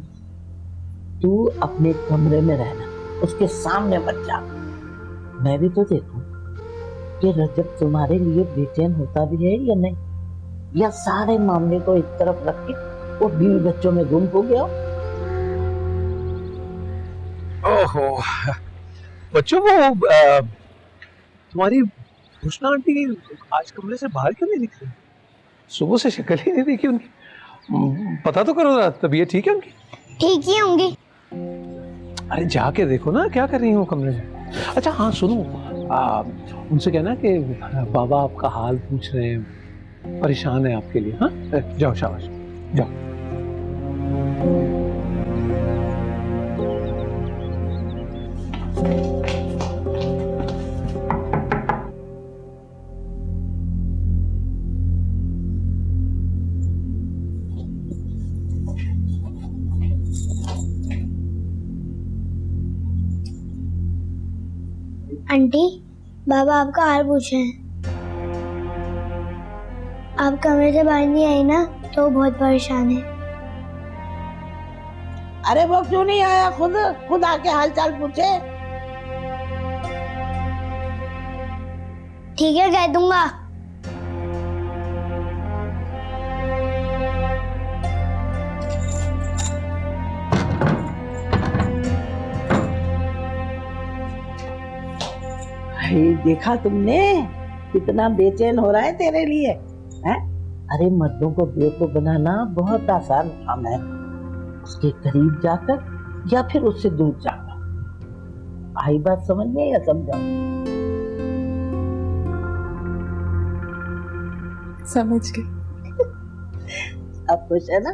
Speaker 5: तू अपने कमरे में रहना, उसके सामने मत जा। मैं भी तो देखूं कि रजब तुम्हारे लिए बेचैन होता भी है या नहीं, या सारे मामले को एक तरफ रख के वो बीवी बच्चों में गुम हो गया।
Speaker 4: ओहो बच्चों, वो तुम्हारी रुशना आंटी आज कमरे से बाहर क्यों नहीं निकली? सुबह से शक्ल ही नहीं देखी उनकी। पता तो करो, तबीयत ठीक है उनकी?
Speaker 6: ठीक ही होंगी।
Speaker 4: अरे जाके देखो ना क्या कर रही हो कमरे में। अच्छा हाँ सुनो, उनसे कहना कि बाबा आपका हाल पूछ रहे हैं, परेशान है आपके लिए। हाँ जाओ शाबाश जाओ।
Speaker 6: आंटी, बाबा आपका हाल पूछे हैं। आप कमरे से बाहर नहीं आई ना तो बहुत परेशान है।
Speaker 5: अरे वो क्यों नहीं आया, खुद आके हालचाल पूछे।
Speaker 6: ठीक है, कह दूंगा।
Speaker 5: देखा तुमने कितना बेचैन हो रहा है तेरे लिए, हैं? अरे मर्दों को बेवकूफ बनाना बहुत आसान काम है। उसके करीब जाकर या फिर उससे दूर जाकर। आई बात समझ में या समझाओ?
Speaker 2: समझ गई।
Speaker 5: अब खुश है ना?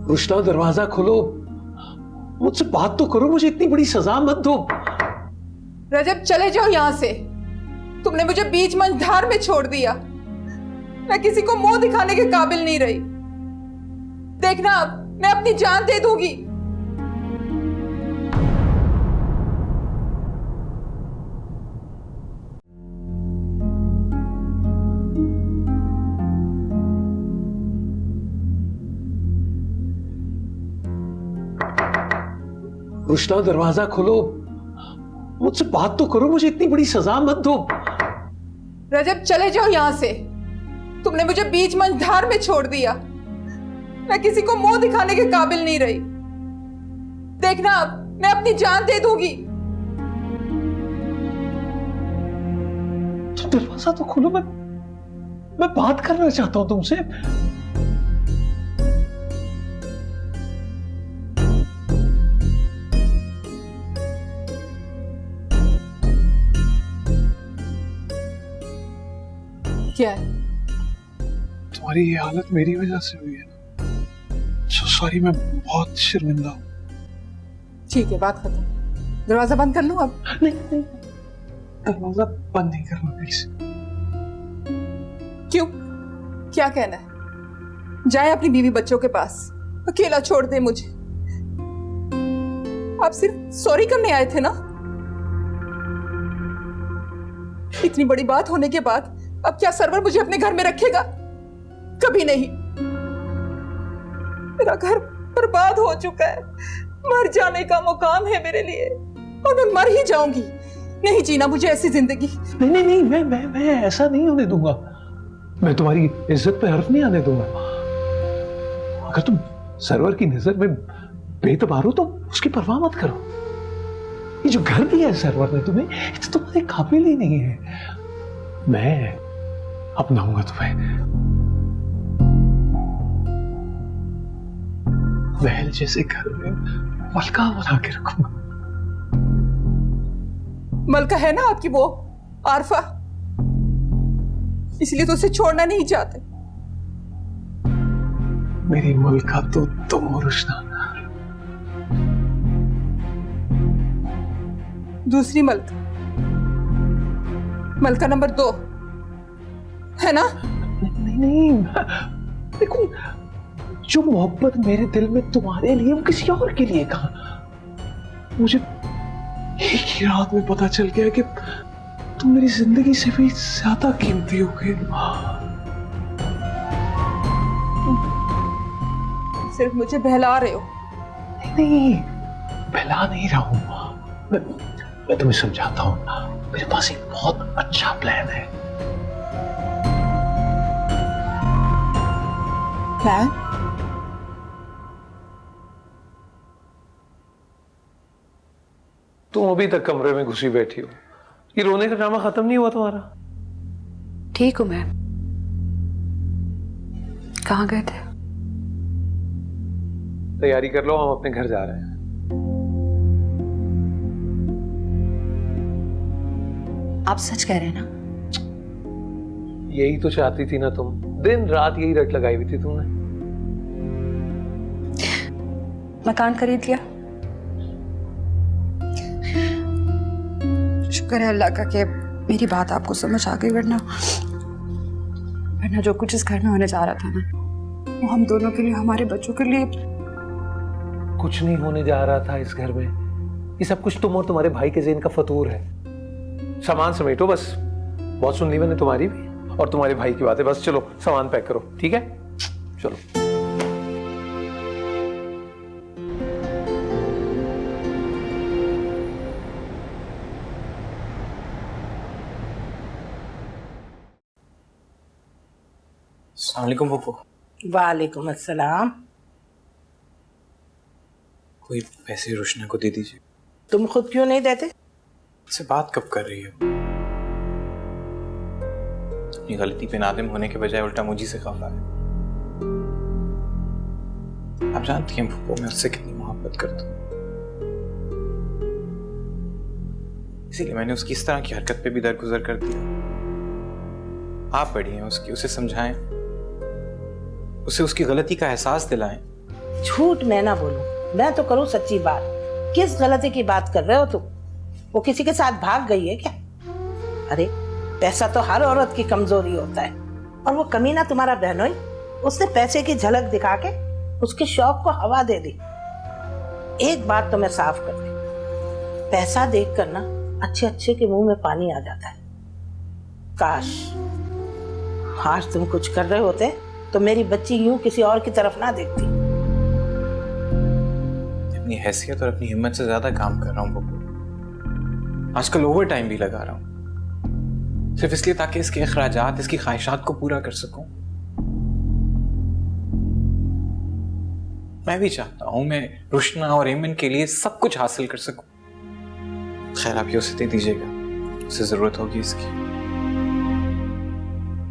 Speaker 4: रुशना दरवाजा खोलो, मुझसे बात तो करो, मुझे इतनी बड़ी सजा मत दो।
Speaker 2: रजब चले जाओ यहाँ से। तुमने मुझे बीच मंझधार में छोड़ दिया। मैं किसी को मुंह दिखाने के काबिल नहीं रही। देखना अब मैं अपनी जान दे दूंगी।
Speaker 4: रुशना दरवाजा खोलो, मुझसे बात तो करो, मुझे इतनी बड़ी सजा मत दो।
Speaker 2: रजब चले जाओ यहाँ से। तुमने मुझे बीच मंझधार में छोड़ दिया। मैं किसी को मुंह दिखाने के काबिल नहीं रही। देखना अब मैं अपनी जान दे दूंगी।
Speaker 4: तो दरवाजा तो खोलो, मैं बात करना चाहता हूं तुमसे।
Speaker 2: क्या है?
Speaker 4: तुम्हारी ये हालत मेरी वजह से हुई है ना। सॉरी, मैं बहुत शर्मिंदा हूं।
Speaker 2: ठीक है, बात खत्म। दरवाजा बंद कर लूं अब?
Speaker 4: नहीं, दरवाजा बंद नहीं करना प्लीज।
Speaker 2: क्यों? क्या कहना है? जाए अपनी बीवी बच्चों के पास, अकेला छोड़ दे मुझे। आप सिर्फ सॉरी करने आए थे ना? इतनी बड़ी बात होने के बाद अब क्या सरवर मुझे अपने घर में रखेगा? कभी नहीं। मेरा घर बर्बाद हो चुका है। मर जाने का मुकाम है मेरे लिए और मैं मर ही जाऊंगी। नहीं जीना मुझे ऐसी जिंदगी।
Speaker 4: नहीं, मैं ऐसा नहीं होने दूंगा। मैं तुम्हारी इज्जत पे हर्फ नहीं आने दूंगा। अगर तुम सरवर की नजर में बेतबार हो तो उसकी परवाह मत करो। ये जो घर दिया है सरवर ने तुम्हें, ये तो तुम्हारे काबिल ही नहीं है। मैं अपनाऊंगा तुम्हें। महल जैसे घर में मलका बना के रखूंगा।
Speaker 2: मलका है ना आपकी वो आरफा, इसलिए तो उसे छोड़ना नहीं चाहते।
Speaker 4: मेरी मलका तो तुम हो रुशना।
Speaker 2: दूसरी मलका, मलका नंबर 2 है ना?
Speaker 4: नहीं, देखो जो मोहब्बत मेरे दिल में तुम्हारे लिए वो किसी और के लिए कहा। मुझे एक ही रात में पता चल गया कि तुम मेरी जिंदगी से भी ज्यादा कीमती हो गए।
Speaker 2: सिर्फ मुझे बहला रहे हो।
Speaker 4: नहीं, बहला नहीं रहा हूं। मैं तुम्हें समझाता हूं। मेरे पास एक बहुत अच्छा प्लान है।
Speaker 2: प्लान?
Speaker 4: तुम अभी तक कमरे में घुसी बैठी हो। ये रोने का ड्रामा खत्म नहीं हुआ तुम्हारा?
Speaker 3: ठीक हूं मैं। कहाँ गए थे?
Speaker 4: तैयारी कर लो, हम अपने घर जा रहे हैं।
Speaker 3: आप सच कह रहे हैं ना?
Speaker 4: यही तो चाहती थी ना तुम, दिन रात यही रट लगाई हुई थी तुमने।
Speaker 3: मकान खरीद लिया? शुक्र है अल्लाह का कि मेरी बात आपको समझ आ गई, वरना जो कुछ इस घर में होने जा रहा था ना, वो हम दोनों के लिए, हमारे बच्चों के लिए।
Speaker 4: कुछ नहीं होने जा रहा था इस घर में। ये सब कुछ तुम और तुम्हारे भाई के ज़हन का फतूर है। सामान समेटो बस। बहुत सुन ली मैंने तुम्हारी भी और तुम्हारे भाई की बातें। बस चलो सामान पैक करो, ठीक है? चलो।
Speaker 1: अस्सलाम वालेकुम पप्पू।
Speaker 5: वालेकुम अस्सलाम।
Speaker 1: कोई पैसे रोशना को दे दीजिए।
Speaker 5: तुम खुद क्यों नहीं देते?
Speaker 1: से बात कब कर रही हो? अपनी गलती पे नादिम होने के बजाय उल्टा मुझी से खफा है। आप जानती हैं पप्पू, मैं उससे कितनी मोहब्बत करता हूँ, इसीलिए मैंने उसकी इस तरह की हरकत पे भी दरगुजर कर दिया। आप बड़ी हैं उसकी, उसे समझाएं, उसे उसकी गलती का एहसास दिलाएं।
Speaker 5: झूठ मैं ना बोलूं, मैं तो करूं सच्ची बात। किस गलती की बात कर रहे हो तुम? वो किसी के साथ भाग गई है क्या? अरे पैसा तो हर औरत की कमजोरी होता है, और वो कमीना तुम्हारा बहनोई, उसने पैसे की झलक दिखा के उसके शौक को हवा दे दी। एक बात तो मैं साफ कर दी, पैसा देख कर ना अच्छे अच्छे के मुंह में पानी आ जाता है। काश आज तुम कुछ कर रहे होते तो मेरी बच्ची यूं किसी और की तरफ ना देखती।
Speaker 1: अपनी हैसियत और अपनी हिम्मत से ज्यादा काम कर रहा हूँ पप्पू। आजकल ओवर टाइम भी लगा रहा हूँ, सिर्फ इसलिए ताकि इसके अखराजात, इसकी ख्वाहिशात को पूरा कर सकूं। मैं भी चाहता हूं मैं रुशना और एमन के लिए सब कुछ हासिल कर सकूं। खैर आप ये उसे दे दीजिएगा, उसे जरूरत होगी इसकी।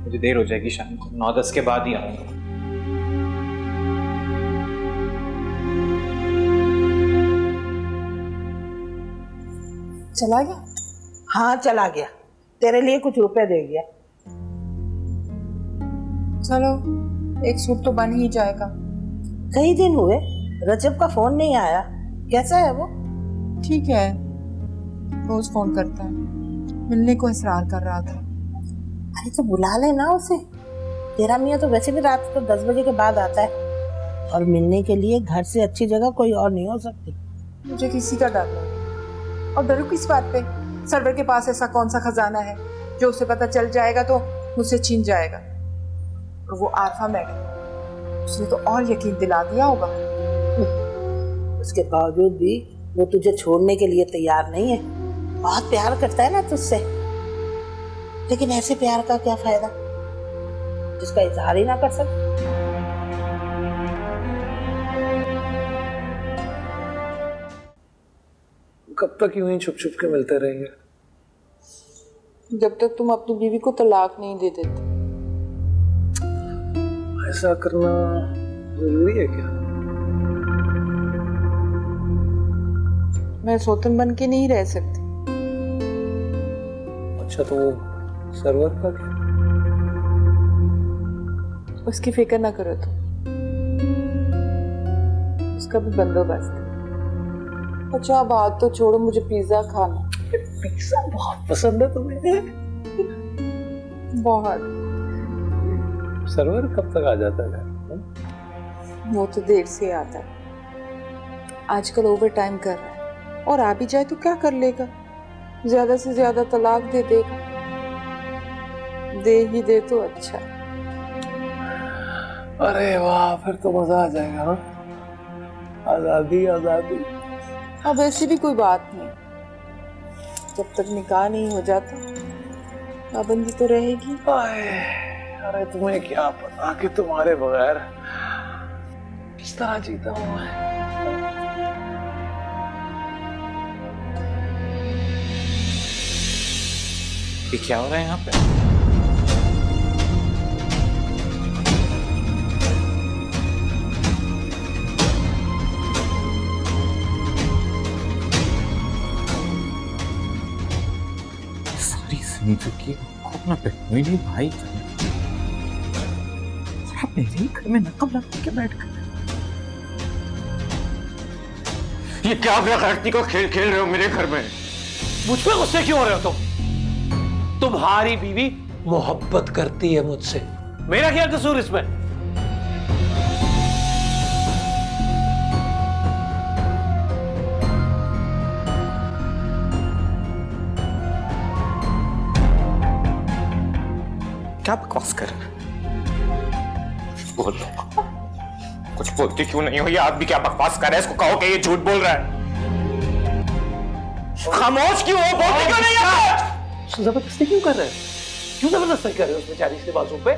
Speaker 1: मुझे देर हो जाएगी, शाम को 9-10 के बाद ही आऊंगा।
Speaker 2: चला गया?
Speaker 5: हाँ चला गया, तेरे लिए कुछ रुपए दे गया।
Speaker 2: चलो एक सूट तो बन ही जाएगा।
Speaker 5: कई दिन हुए रजब का फोन नहीं आया, कैसा है वो?
Speaker 2: ठीक है, रोज फोन करता है, मिलने को इसरार कर रहा था।
Speaker 5: अरे तो बुला लेना उसे। तेरा मियाँ तो वैसे भी रात को 10 बजे के बाद आता है, और मिलने के लिए घर से अच्छी जगह कोई और नहीं हो सकती।
Speaker 2: मुझे किसी का डर नहीं, और डरू किस बात पे? सरवर के पास ऐसा कौन सा खजाना है जो उसे पता चल जाएगा तो मुझसे छीन जाएगा? और वो आरफा मैडम, उसने तो और यकीन दिला दिया होगा।
Speaker 5: उसके बावजूद भी वो तुझे छोड़ने के लिए तैयार नहीं है। बहुत प्यार करता है ना तुझसे, लेकिन ऐसे प्यार का क्या फायदा जिसका इजहार ही ना कर सके।
Speaker 4: कब तक यूं ही छुप छुप के मिलते रहेंगे?
Speaker 2: जब तक तुम अपनी बीवी को तलाक नहीं दे देते।
Speaker 4: ऐसा करना जरूरी है क्या?
Speaker 2: मैं सौतन बन के नहीं रह सकती।
Speaker 4: अच्छा तो सरवर का क्या?
Speaker 2: उसकी फिक्र ना करो तुम, उसका भी बंदोबस्त है। अच्छा बात तो छोड़ो, मुझे पिज्जा खाना।
Speaker 4: पिज्जा बहुत पसंद है तुम्हें?
Speaker 2: बहुत।
Speaker 4: सरवर कब तक आ जाता है?
Speaker 2: वो तो देर से आता है, आजकल ओवर टाइम कर रहा है, और आ भी जाए तो क्या कर लेगा? ज्यादा से ज्यादा तलाक दे देगा। दे ही दे तो अच्छा।
Speaker 4: अरे वाह, फिर तो मजा आ जाएगा। हाँ, आजादी आजादी।
Speaker 2: अब ऐसी भी कोई बात नहीं, जब तक निकाह नहीं हो जाता पाबंदी तो रहेगी।
Speaker 4: अरे तुम्हें क्या पता कि तुम्हारे बगैर किस तरह जीता हूं मैं।
Speaker 1: ये क्या हो रहा है यहाँ पे? सारी जिंदगी को अपना बहनोई भाई था, और आप मेरे ही घर में नकब लगा के बैठ गए। ये क्या बेगैरती का खेल खेल रहे हो मेरे घर में?
Speaker 7: मुझ पे गुस्से क्यों हो रहे हो तुम? तुम्हारी बीवी मोहब्बत करती है मुझसे, मेरा क्या कसूर इसमें?
Speaker 1: क्या बकवास कर रहे हो? बोलो, कुछ बोलती क्यों नहीं हो? ये आदमी क्या बकवास कर रहा है? इसको कहो कि ये झूठ बोल रहा है। खामोश क्यों हो? बोलती क्यों नहीं हो?
Speaker 7: जबरदस्ती क्यों कर रहे हो? क्यों जबरदस्ती कर रहे हो उस बेचारी से बाजू पे?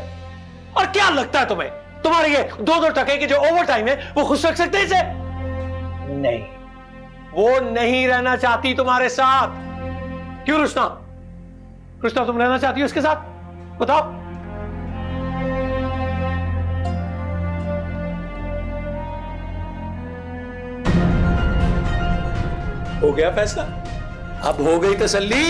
Speaker 7: और क्या लगता है तुम्हें, तुम्हारे ये 2-2 टके के जो ओवर टाइम है वो खुश रख सकते हैं इसे? नहीं, वो नहीं रहना चाहती तुम्हारे साथ। क्यों रुष्ना? रुष्ना, तुम रहना चाहती हो इसके साथ? बताओ। हो गया फैसला? अब हो गई तसल्ली?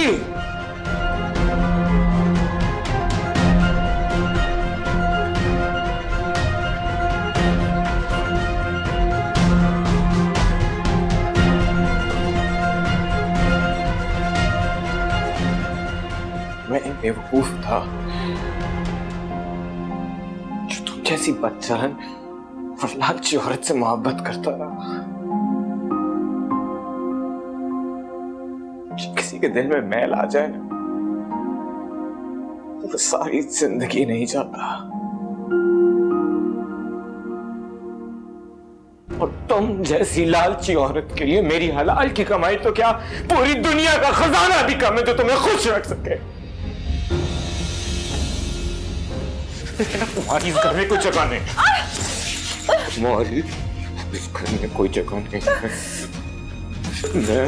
Speaker 1: मैं एक बेवकूफ था जो तुम जैसी बदचलन और लालची औरत से मोहब्बत करता रहा। जब किसी के दिल में मैल आ जाए ना, तो वो सारी जिंदगी नहीं जाता। और तुम जैसी लालची औरत के लिए मेरी हलाल की कमाई तो क्या, पूरी दुनिया का खजाना भी कम है जो तुम्हें खुश रख सके। लेकिन तुम्हारी इस घर में कोई जगह नहीं। तुम्हारी इस घर में कोई जगह नहीं है। मैं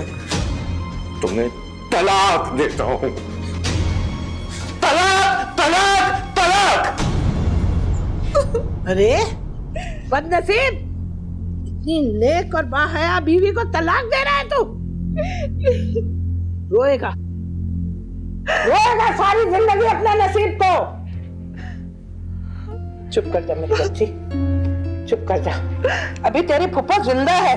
Speaker 1: तुम्हें तलाक देता हूं। तलाक, तलाक, तलाक।
Speaker 5: अरे बदनसीब, इतनी नेक और बाहया बीवी को तलाक दे रहा है तू? रोएगा, रोएगा सारी जिंदगी अपने नसीब को। चुप कर जा मेरी बच्ची, चुप कर जा। अभी तेरी फुफ्फो जिंदा है।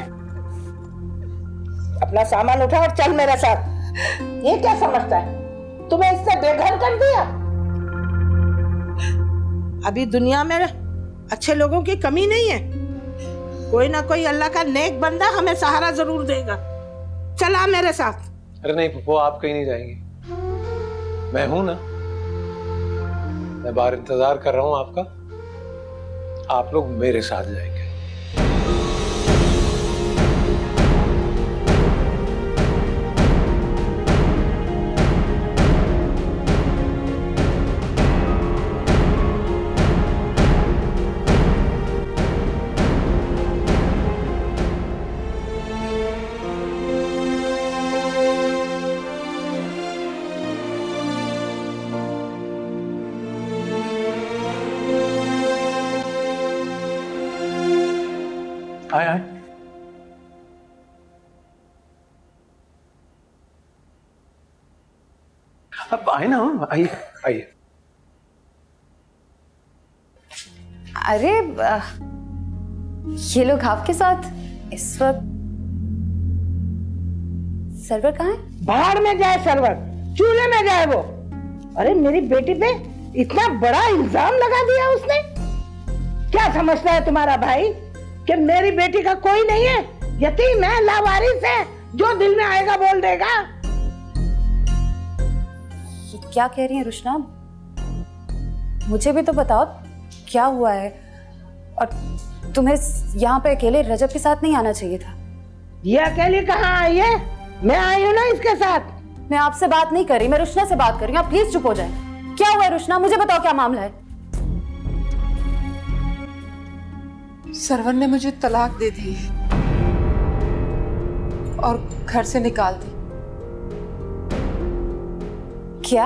Speaker 5: अपना सामान उठा और चल मेरे साथ। ये क्या समझता है, तुम्हें इससे बेघर कर दिया? अभी दुनिया में अच्छे लोगों की कमी नहीं है। कोई ना कोई अल्लाह का नेक बंदा हमें सहारा जरूर देगा। चला मेरे साथ।
Speaker 7: अरे नहीं फुप्पो, आप कहीं नहीं जाएंगी, मैं हूं ना। मैं बाहर इंतजार कर रहा हूं आपका। आप लोग मेरे साथ जाएंगे। आए आए। अब आए ना, आइए आइए।
Speaker 3: अरे ये लोग आपके साथ इस वक्त? सर्वर कहाँ है?
Speaker 5: बाहर में जाए सर्वर, चूल्हे में जाए वो। अरे मेरी बेटी पे इतना बड़ा इल्जाम लगा दिया उसने। क्या समझता है तुम्हारा भाई कि मेरी बेटी का कोई नहीं है? यतीम है, लावारिस है, जो दिल में आएगा बोल देगा।
Speaker 3: ये क्या कह रही है रुशना? मुझे भी तो बताओ क्या हुआ है। और तुम्हें यहाँ पे अकेले रजब के साथ नहीं आना चाहिए था।
Speaker 5: ये अकेली कहाँ आई है? मैं आई हूँ ना इसके साथ।
Speaker 3: मैं आपसे बात नहीं कर रही, मैं रुशना से बात कर रही हूँ। आप प्लीज चुप हो जाए। क्या हुआ है रुशना, मुझे बताओ क्या मामला है।
Speaker 2: सरवर ने मुझे तलाक दे दी और घर से निकाल दी।
Speaker 3: क्या?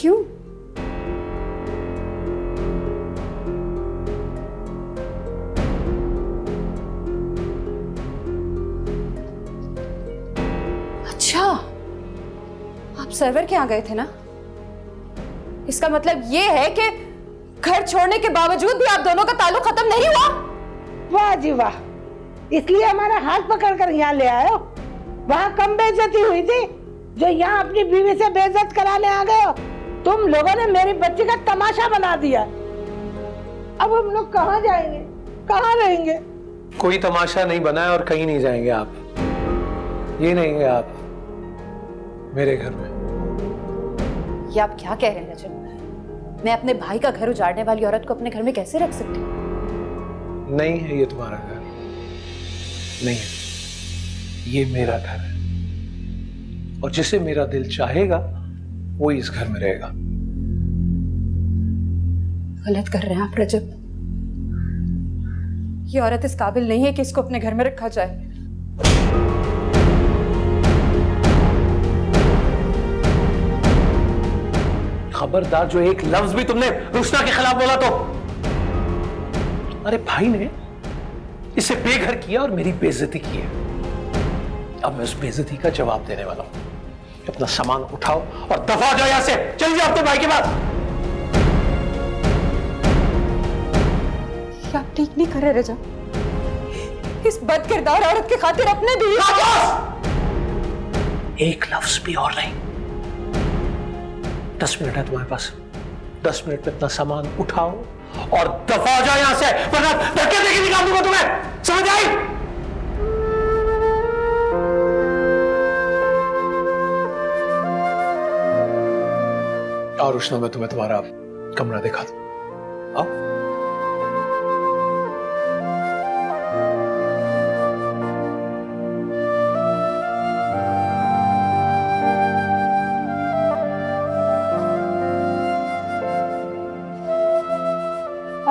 Speaker 3: क्यों? अच्छा, आप सर्वर के यहाँ गए थे ना? इसका मतलब ये है कि घर छोड़ने के बावजूद भी आप दोनों का ताल्लुक खत्म नहीं हुआ?
Speaker 5: वाह जी वाह, इसलिए हमारा हाथ पकड़कर यहाँ ले आए हो? वहाँ कम बेइज्जती हुई थी जो यहाँ अपनी बीवी से बेइज्जत कराने आ गए हो? तुम लोगों ने मेरी बच्ची का तमाशा बना दिया। अब हम लोग कहाँ जाएंगे, कहाँ रहेंगे?
Speaker 7: कोई तमाशा नहीं बना है और कहीं नहीं जाएंगे आप। ये नहीं है आप मेरे घर में।
Speaker 3: ये आप क्या कह रहे हैं रजब? मैं अपने भाई का घर उजाड़ने वाली औरत को अपने घर में कैसे रख सकती हूँ?
Speaker 7: नहीं है ये तुम्हारा घर, नहीं है, ये मेरा घर है और जिसे मेरा दिल चाहेगा वो इस घर में रहेगा।
Speaker 3: गलत कर रहे हैं आप रजब। ये औरत इस काबिल नहीं है कि इसको अपने घर में रखा जाए।
Speaker 7: खबरदार, जो एक लफ्ज भी तुमने रुशना के खिलाफ बोला तो अरे भाई ने इसे बेघर किया और मेरी बेइज्जती की है। अब मैं उस बेइज्जती का जवाब देने वाला हूं। अपना सामान उठाओ और दफा हो जाओ यहां से। चल जाओ अपने भाई के पास।
Speaker 3: आप ठीक नहीं कर रहे रजब। इस बदकिरदार औरत के खातिर अपने भी
Speaker 7: एक लफ्ज भी और नहीं। 10 मिनट है तुम्हारे पास। 10 मिनट में अपना सामान उठाओ और दफा हो जाओ यहां से, वरना धक्के देके निकाल दूंगा तुम्हें। समझ आई? और उष्णा, मैं तुम्हें तुम्हारा कमरा दिखा दूं। आओ।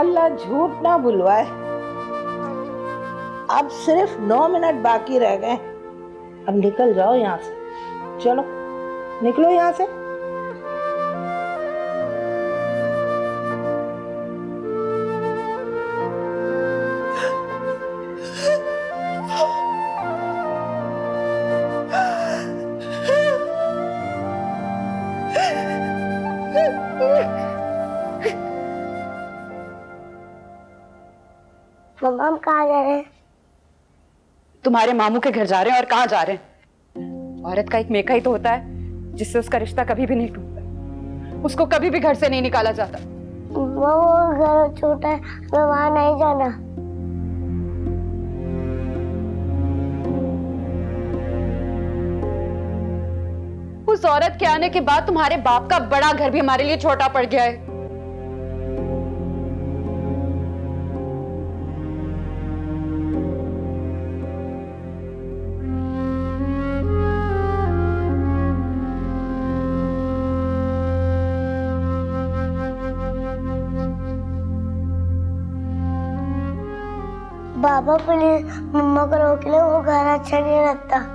Speaker 5: अल्लाह झूठ ना बुलवाए, अब सिर्फ 9 मिनट बाकी रह गए। अब निकल जाओ यहाँ से, चलो निकलो यहाँ से।
Speaker 6: मम्मा हम कहाँ जा रहे हैं?
Speaker 3: तुम्हारे मामू के घर जा रहे हैं। और कहाँ जा रहे हैं? औरत का एक मेका ही तो होता है जिससे उसका रिश्ता कभी भी नहीं टूटता। उसको कभी भी घर से नहीं निकाला जाता।
Speaker 6: वो घर छोटा है, हमें वहाँ नहीं जाना।
Speaker 3: उस औरत के आने के बाद तुम्हारे बाप का बड़ा घर भी हमारे लिए छोटा पड़ गया है।
Speaker 6: बाबा प्लीज मम्मा को रोक ले, वो घर अच्छा नहीं लगता।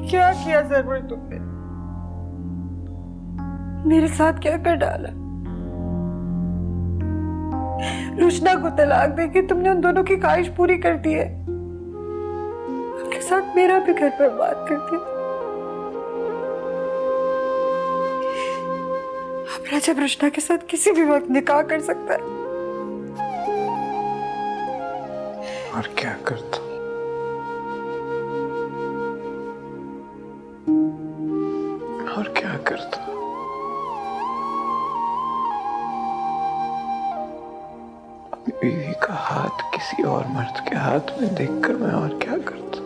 Speaker 2: क्या किया सरवर तुमने? मेरे साथ क्या कर डाला? रुशना को तलाक देके तुमने उन दोनों की ख्वाहिश पूरी कर दी है। आपके साथ मेरा भी घर बर्बाद कर दिया। अब रजब रुशना के साथ किसी भी वक्त निकाह कर सकता है।
Speaker 4: और क्या करता? और क्या करता? बीवी का हाथ किसी और मर्द के हाथ में देखकर मैं और क्या करता।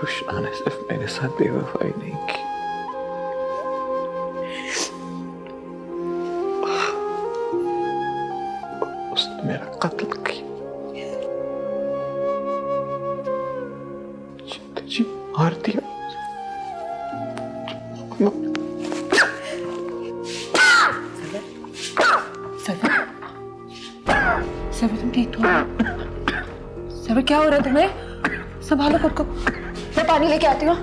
Speaker 4: रुशना ने सिर्फ मेरे साथ बेवफाई नहीं की, उसने मेरा कत्ल किया। जी मार दिया।
Speaker 3: सबर तुम ठीक हो? सबर क्या हो रहा है तुम्हें? संभालो खुद को, मैं पानी लेके आती हूँ।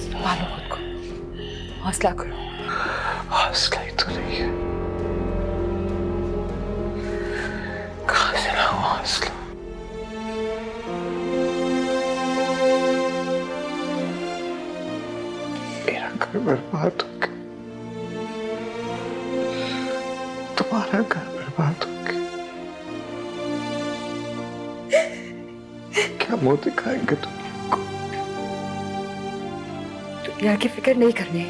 Speaker 3: संभालो खुद को, हौसला करो।
Speaker 4: हौसला ही तो नहीं है, कहां से लाऊं हौसला? मेरा घर बर्बाद हो गया, तुम्हारा घर बर्बाद हो गया। क्या मुंह दिखाएंगे तुम?
Speaker 3: दुनिया की फिक्र नहीं करनी है,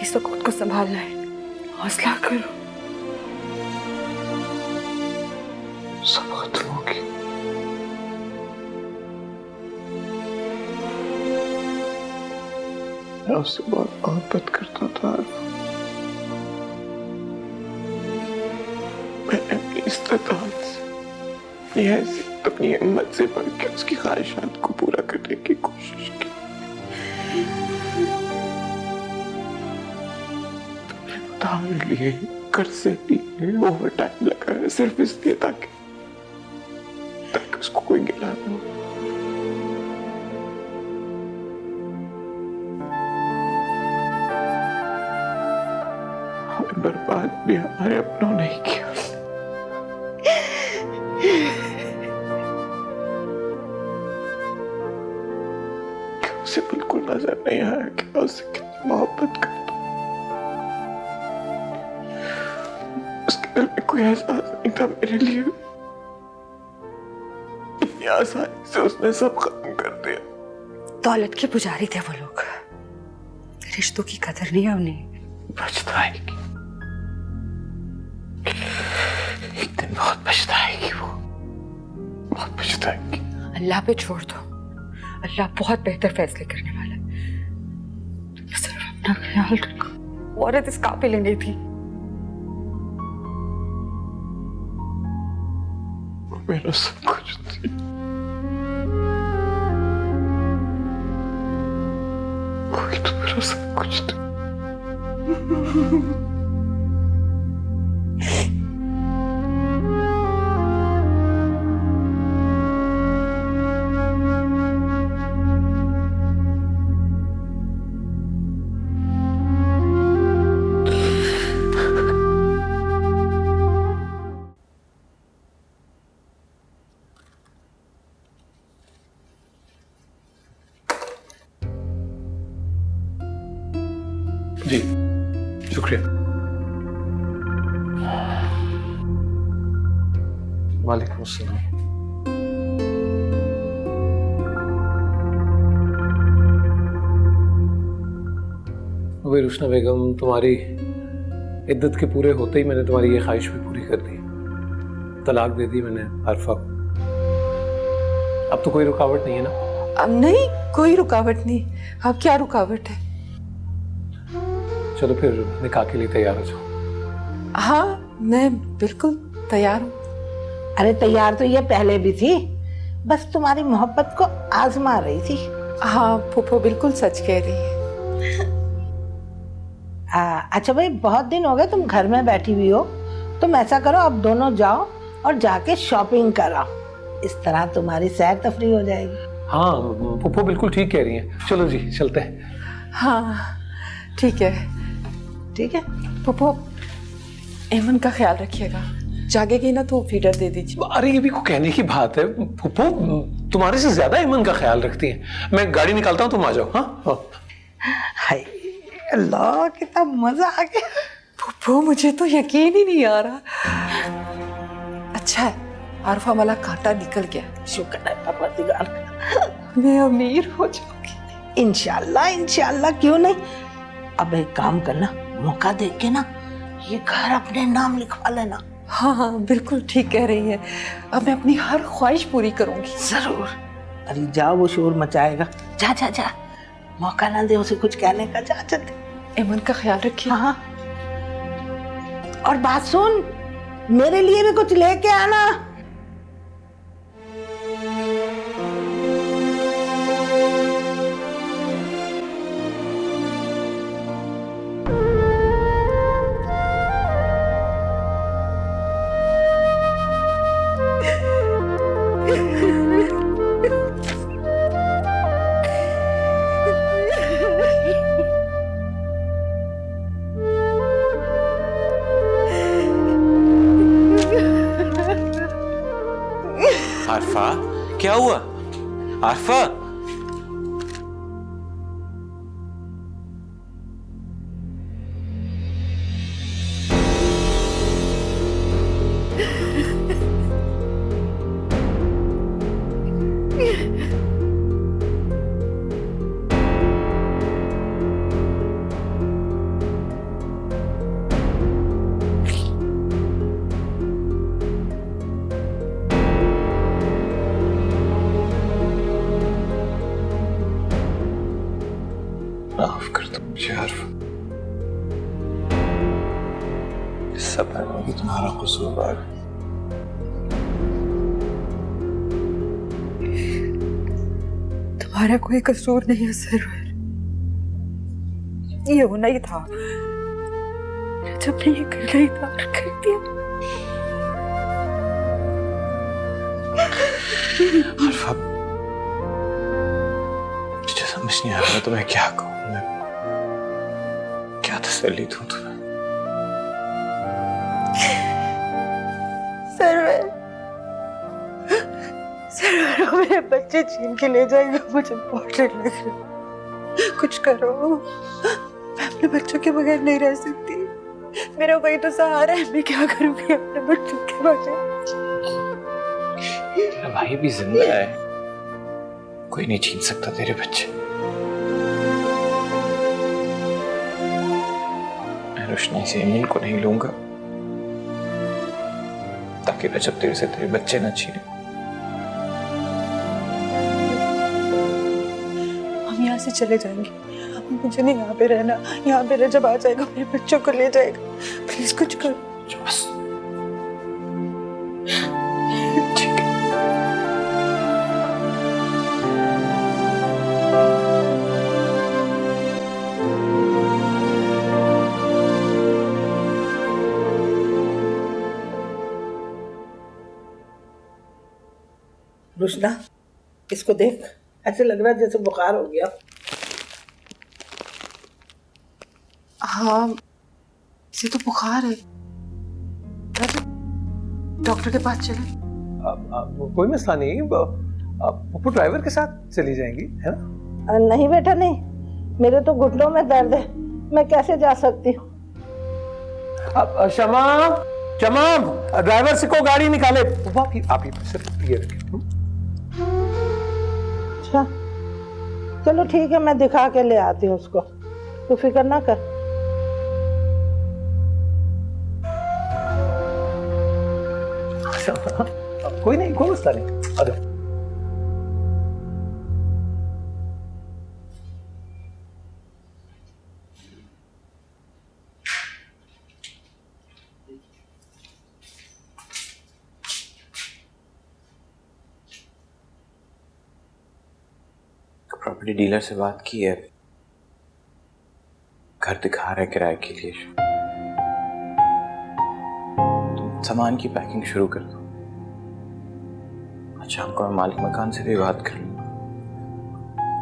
Speaker 3: इस वक्त खुद को संभालना है। हौसला करो।
Speaker 4: सब खत्म होगी। मैं उससे बहुत मोहब्बत करता था। मैंने अपनी इस्तेताअत से, अपनी हिम्मत से बढ़ के उसकी ख्वाहिशात को पूरा करने की कोशिश की। उधार लिए, कर्जे लिए, ओवर टाइम लगाया सिर्फ इसलिए ताकि उसको कोई गिला ना हो। हमें बर्बाद भी हमारे अपनों ने ही किया। उसे बिल्कुल नजर नहीं आया कि मैं उससे कितनी मोहब्बत करता। उसके दिल में कोई एहसास नहीं था मेरे लिए। इतनी आसानी से उसने सब खत्म कर दिया।
Speaker 3: दौलत के पुजारी थे वो लोग, रिश्तों की कदर नहीं है उन्हें।
Speaker 4: पछताएगी, एक दिन बहुत पछताएगी वो, बहुत पछताएगी।
Speaker 3: अल्लाह पे छोड़ दो, अल्लाह बहुत बेहतर फैसले करने वाला है। सिर्फ अपना ख्याल रखो। वो औरत इस काबिल ही नहीं थी।
Speaker 4: मेरा सब कुछ थी, कोई तो मेरा सब कुछ था। जी शुक्रिया। वालेकुम अस्सलाम। वही रुशना बेगम, तुम्हारी इद्दत के पूरे होते ही मैंने तुम्हारी ये ख्वाहिश भी पूरी कर दी। तलाक दे दी मैंने अरफा को। अब तो कोई रुकावट नहीं है ना?
Speaker 2: अब नहीं, कोई रुकावट नहीं। अब क्या रुकावट है?
Speaker 4: चलो फिर निकाह के लिए तैयार हो जाओ।
Speaker 2: हाँ, मैं बिल्कुल तैयार हूँ।
Speaker 5: अरे तैयार तो ये पहले भी थी, बस तुम्हारी मोहब्बत को आजमा रही थी।
Speaker 2: हाँ फूफो बिल्कुल सच कह रही है।
Speaker 5: अच्छा भाई, बहुत दिन हो गए तुम घर में बैठी हुई हो, तुम ऐसा करो अब दोनों जाओ और जाके शॉपिंग कराओ। इस तरह तुम्हारी सैर तफरी हो जाएगी।
Speaker 4: हाँ पुप्पो बिल्कुल ठीक कह रही हैं। चलो जी चलते हैं।
Speaker 2: हाँ ठीक है,
Speaker 5: ठीक है?
Speaker 2: पप्पू एमन का ख्याल रखिएगा, जागेगी ना तो फीडर दे दीजिए।
Speaker 7: अरे ये भी को कहने की बात है, पुप्पो तुम्हारे से ज्यादा ईमान का ख्याल रखती है। मैं गाड़ी निकालता हूँ, तुम आ जाओ। हाँ
Speaker 5: हाय अल्लाह, कितना मजा आ गया।
Speaker 2: पप्पू मुझे तो यकीन ही नहीं आ रहा। अच्छा है आरफा वाला कांटा निकल गया,
Speaker 5: शुक्र है परवरदिगार।
Speaker 2: मैं अमीर हो जाऊंगी।
Speaker 5: इंशाल्लाह इंशाल्लाह, क्यों नहीं। अब एक काम करना, मौका देख के ना ये घर अपने नाम लिखवा लेना।
Speaker 2: हाँ हाँ बिल्कुल ठीक कह रही है, अब मैं अपनी हर ख्वाहिश पूरी करूंगी।
Speaker 5: जरूर। अरे जाओ, वो शोर मचाएगा। जा जा जा, मौका ना दे उसे कुछ कहने का। जा चलते।
Speaker 2: एमन का ख्याल रखिए।
Speaker 5: हाँ। और बात सुन, मेरे लिए भी कुछ लेके आना।
Speaker 1: आरफा, क्या हुआ? आरफा, माफ कर दो मुझे आरफा। सब है तुम्हारा कसूर।
Speaker 2: तुम्हारा कोई कसूर नहीं है सरवर, ये होना ही था जब ने ये करना ही था कर दिया।
Speaker 1: आरफा, मुझे समझ नहीं आ रहा तो मैं क्या कहूँ, मैं क्या तसल्ली दूं तुम्हें।
Speaker 2: सरवर मेरे बच्चे छीन के ले जाएगा, मुझे बहुत डर लग रहा। कुछ करो, मैं अपने बच्चों के बगैर नहीं रह सकती। मेरा वही तो सहारा है, मैं क्या करूंगी अपने बच्चों के बगैर।
Speaker 1: तेरा भाई भी जिंदा है, कोई नहीं छीन सकता तेरे बच्चे। मैं रोशनी से अमीन को नहीं लूंगा ताकि रजब तेरे से तेरे बच्चे न छीने।
Speaker 2: हम यहाँ से चले जाएंगे, मुझे नहीं यहाँ पे रहना। यहाँ पे रजब आ जाएगा, मेरे बच्चों को ले जाएगा। प्लीज कुछ करो।
Speaker 1: बस ठीक है।
Speaker 5: रुशना, इसको देख, ऐसे लग रहा है जैसे बुखार हो गया।
Speaker 2: हाँ इसे तो बुखार है, डॉक्टर के पास चले।
Speaker 7: कोई मसला नहीं, पप्पू ड्राइवर के साथ चली जाएंगी, है ना?
Speaker 5: नहीं बेटा नहीं, मेरे तो घुटनों में दर्द है, मैं कैसे जा सकती हूँ।
Speaker 7: शमा, शमा, ड्राइवर से को गाड़ी निकाले। आप ही सिर्फ ये रखें।
Speaker 5: अच्छा चलो ठीक है, मैं दिखा के ले आती हूँ उसको, तू फिक्र ना कर।
Speaker 7: कोई नहीं, कोई मसला नहीं। आ जाओ।
Speaker 1: प्रॉपर्टी डीलर से बात की है, घर दिखा रहा है किराए के लिए। तुम सामान की पैकिंग शुरू कर दो। अच्छा, हमको मालिक मकान से भी बात कर लूंगा,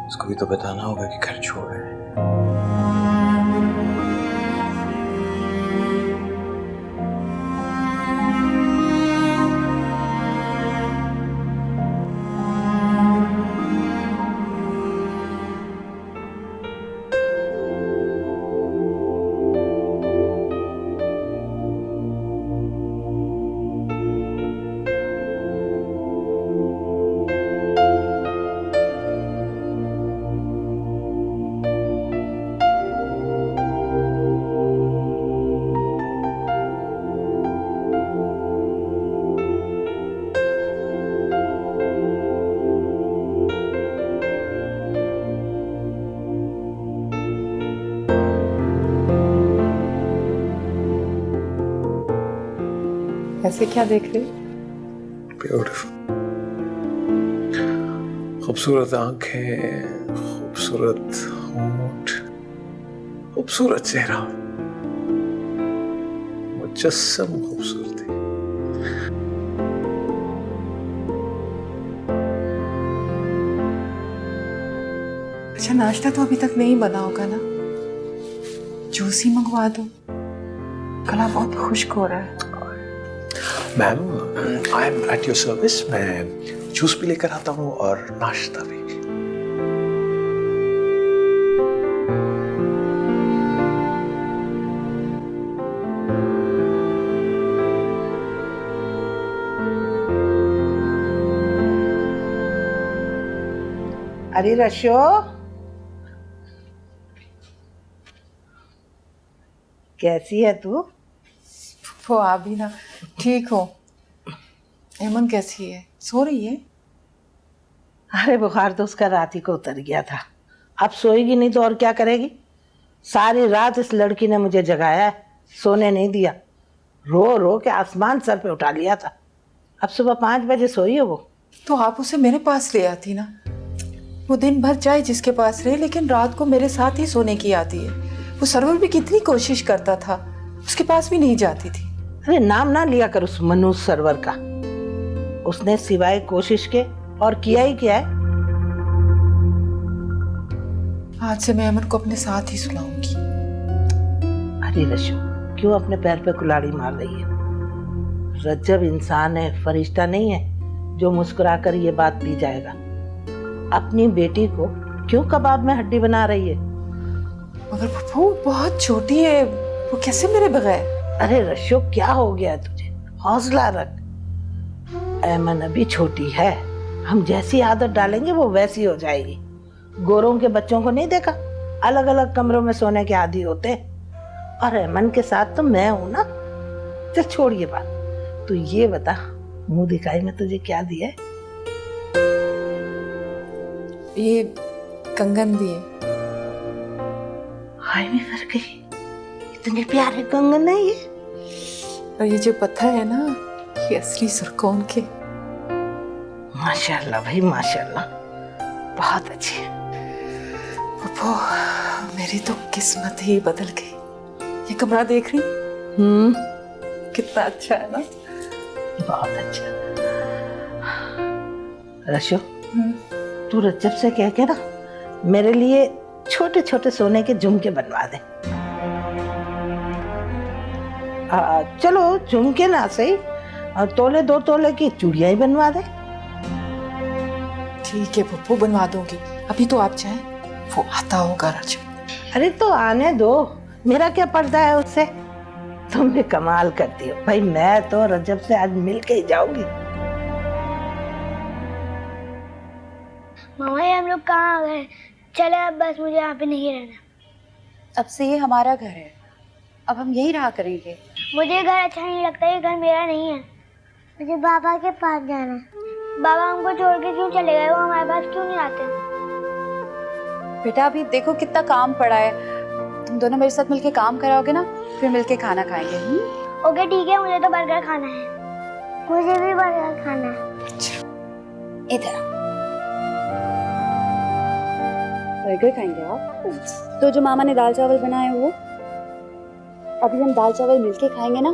Speaker 1: उसको भी तो बताना होगा कि घर छोड़ रहे हैं।
Speaker 2: ऐसे क्या देख रहे?
Speaker 4: ब्यूटीफुल, खूबसूरत आंखें, खूबसूरत होंठ, खूबसूरत चेहरा, मुजस्सम खूबसूरती।
Speaker 2: अच्छा, नाश्ता तो अभी तक नहीं बना होगा ना? जूस ही मंगवा दो, गला बहुत खुश्क हो रहा है।
Speaker 4: Ma'am, I am at your service. मैं जूस भी लेकर आता हूँ और नाश्ता भी।
Speaker 5: अरे रशो, कैसी है तू?
Speaker 2: वो आप भी ना ठीक हो? एमन कैसी है? सो रही है?
Speaker 5: अरे बुखार तो उसका रात ही को उतर गया था, अब सोएगी नहीं तो और क्या करेगी। सारी रात इस लड़की ने मुझे जगाया है, सोने नहीं दिया, रो रो के आसमान सर पे उठा लिया था। अब सुबह 5 बजे सोई है वो।
Speaker 2: तो आप उसे मेरे पास ले आती ना। वो दिन भर चाहे जिसके पास रहे, लेकिन रात को मेरे साथ ही सोने की आती है। वो सरवर भी कितनी कोशिश करता था, उसके पास भी नहीं जाती थी।
Speaker 5: अरे नाम ना लिया कर उस मनोज सरवर का, उसने सिवाय कोशिश के और किया ही क्या है।
Speaker 2: आज से मैं अमन को अपने साथ ही सुलाऊंगी।
Speaker 5: अरे रशु, क्यों अपने पैर पे कुल्हाड़ी मार रही है? रज्जब इंसान है, फरिश्ता नहीं है जो मुस्कुरा कर ये बात पी जाएगा। अपनी बेटी को क्यों कबाब में हड्डी बना रही है?
Speaker 2: मगर पप्पू बहुत छोटी है, वो कैसे मेरे बगैर?
Speaker 5: अरे रशो, क्या हो गया तुझे? हौसला रख। ऐमन अभी छोटी है, हम जैसी आदत डालेंगे वो वैसी हो जाएगी। गोरों के बच्चों को नहीं देखा, अलग अलग कमरों में सोने के आदी होते, और ऐमन के साथ तो मैं हूं ना। चल छोड़ ये बात, तू ये बता, मुंह दिखाई में तुझे क्या दिया है?
Speaker 2: ये कंगन दिए।
Speaker 5: हाय मैं मर गई, इतने प्यारे कंगन है ये।
Speaker 2: और ये जो पत्थर है ना, ये असली सुरकोन के।
Speaker 5: माशाल्लाह भाई माशाल्लाह, बहुत अच्छी है।
Speaker 2: पप्पू, मेरी तो किस्मत ही बदल गई। ये कमरा देख रही? कितना अच्छा है ना?
Speaker 5: बहुत अच्छा। रशो, तू रज्जब से कह के ना मेरे लिए छोटे छोटे सोने के झुमके बनवा दे। चलो झुमके ना सही, तोले 2 तोले की चूड़ियां ही बनवा दे।
Speaker 2: ठीक है पप्पू, बनवा दूंगी। अभी तो आप चाहें, वो आता होगा रज्जब।
Speaker 5: अरे तो आने दो, मेरा क्या पर्दा है उससे। तुम भी कमाल करती हो भाई, मैं तो रज्जब से आज मिल के ही जाऊंगी।
Speaker 6: मामा ये हम लोग कहाँ आ गए? चले अब, बस मुझे यहाँ पे नहीं रहना।
Speaker 3: अब से ये हमारा घर है, अब हम यही रहा करेंगे।
Speaker 6: मुझे घर अच्छा नहीं लगता, ये घर मेरा नहीं है। मुझे बाबा के पास जाना है। बाबा हमको छोड़ के क्यों चले गए? वो हमारे पास क्यों नहीं आते?
Speaker 3: बेटा अभी देखो कितना काम पड़ा है, तुम दोनों मेरे साथ मिलके काम कराओगे ना, फिर मिलके खाना खाएंगे।
Speaker 6: ओके ठीक है, मुझे तो बर्गर खाना है। मुझे भी बर्गर खाना है।
Speaker 3: इधर बर्गर खाएंगे आप? तो जो मामा ने दाल चावल बनाए वो, अभी हम दाल चावल मिलके खाएंगे ना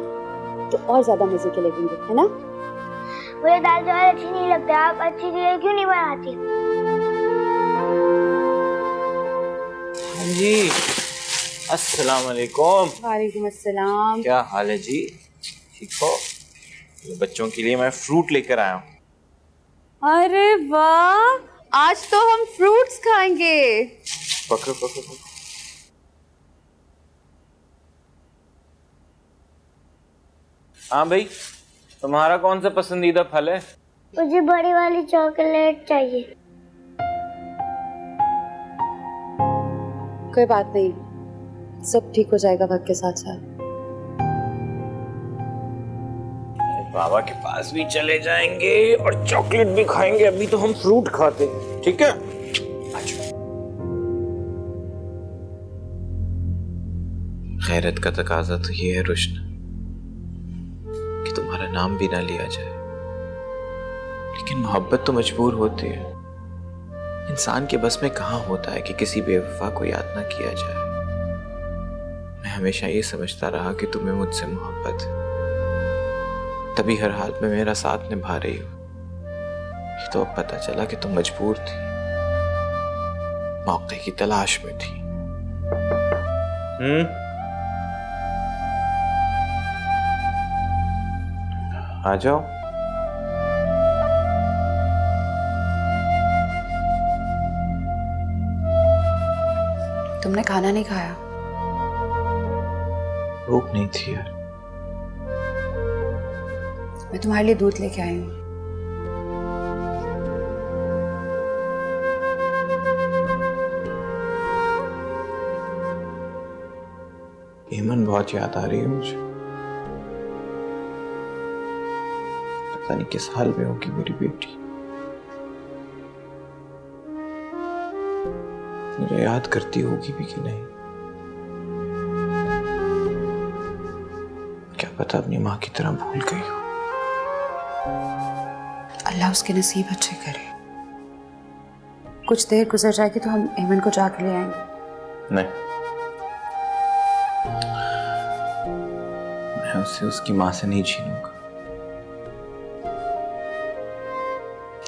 Speaker 3: तो और ज्यादा मजे के लगेंगे, है ना?
Speaker 6: मुझे दाल चावल अच्छी नहीं लगती, आप अच्छी चीजें क्यों नहीं बनाती?
Speaker 1: हाँ जी, अस्सलाम वालेकुम।
Speaker 3: वालेकुम अस्सलाम।
Speaker 1: क्या हाल है जी? ठीक हो? ये बच्चों के लिए मैं फ्रूट लेकर आया हूँ।
Speaker 3: अरे वाह, आज तो हम फ्रूट्स खाएंगे।
Speaker 1: पकड़ो पकड़ो पकड़ो। हाँ भाई, तुम्हारा कौन सा पसंदीदा फल है?
Speaker 6: मुझे बड़ी वाली चॉकलेट चाहिए।
Speaker 3: कोई बात नहीं, सब ठीक हो जाएगा वक्त के साथ साथ।
Speaker 1: बाबा के पास भी चले जाएंगे और चॉकलेट भी खाएंगे। अभी तो हम फ्रूट खाते हैं, ठीक है? अच्छा। खैरत का तकाजा तो ये है रोशन कि तुम्हारा नाम भी ना लिया जाए, लेकिन मोहब्बत तो मजबूर होती है। इंसान के बस में कहाँ होता है कि किसी बेवफा को याद ना किया जाए। मैं हमेशा ये समझता रहा कि तुम्हें मुझसे मोहब्बत है, तभी हर हाल में मेरा साथ निभा रही हो। ये तो अब पता चला कि तुम मजबूर थी, मौके की तलाश में थी। आ जाओ।
Speaker 3: तुमने खाना नहीं खाया?
Speaker 1: भूख नहीं थी यार।
Speaker 3: मैं तुम्हारे लिए दूध लेके आई हूँ।
Speaker 1: एमन बहुत याद आ रही है मुझे। पता नहीं किस हाल में होगी मेरी बेटी। मुझे याद करती होगी भी कि नहीं, क्या पता अपनी माँ की तरह भूल गई हो।
Speaker 3: अल्लाह उसके नसीब अच्छे करे। कुछ देर गुजर जाएगी तो हम एमन को जाके ले आएंगे।
Speaker 1: नहीं, मैं उसे उसकी माँ से नहीं छीनूंगा।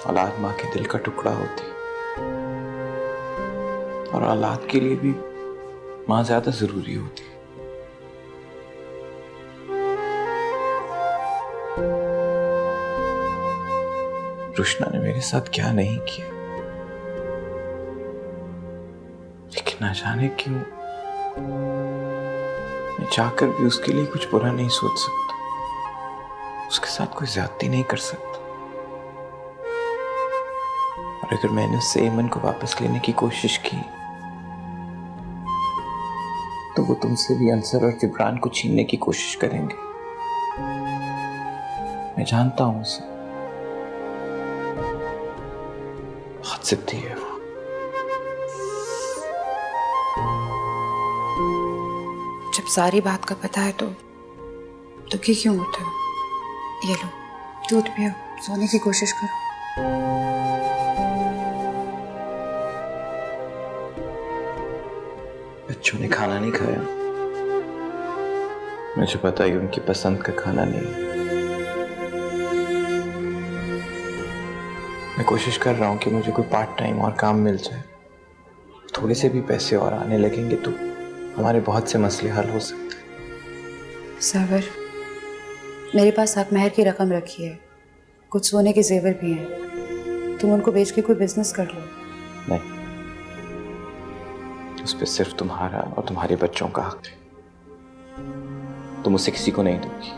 Speaker 1: औलाद माँ के दिल का टुकड़ा होती है, और औलाद के लिए भी माँ ज्यादा जरूरी होती है। रुशना ने मेरे साथ क्या नहीं किया, लेकिन ना जाने क्यों मैं चाहकर भी उसके लिए कुछ बुरा नहीं सोच सकता, उसके साथ कोई ज्यादती नहीं कर सकता। और अगर मैंने उससे एमन को वापस लेने की कोशिश की तो वो तुमसे भी अंसर और जिब्रान को छीनने की कोशिश करेंगे। मैं जानता हूं उसे, बहुत जिद्दी है वो।
Speaker 3: जब सारी बात का पता है तो दुखी क्यों होते हो? ये लो दूध पियो, सोने की कोशिश करो।
Speaker 1: बच्चों ने खाना नहीं खाया, मुझे पता ही उनकी पसंद का खाना नहीं है। मैं कोशिश कर रहा हूँ कि मुझे कोई पार्ट टाइम और काम मिल जाए, थोड़े से भी पैसे और आने लगेंगे तो हमारे बहुत से मसले हल हो सकते हैं।
Speaker 3: सावर, मेरे पास हक महर की रकम रखी है, कुछ सोने के जेवर भी हैं, तुम उनको बेच के कोई बिजनेस कर लो।
Speaker 1: नहीं, उस पर सिर्फ तुम्हारा और तुम्हारे बच्चों का हक है। तुम उसे किसी को नहीं दोगी।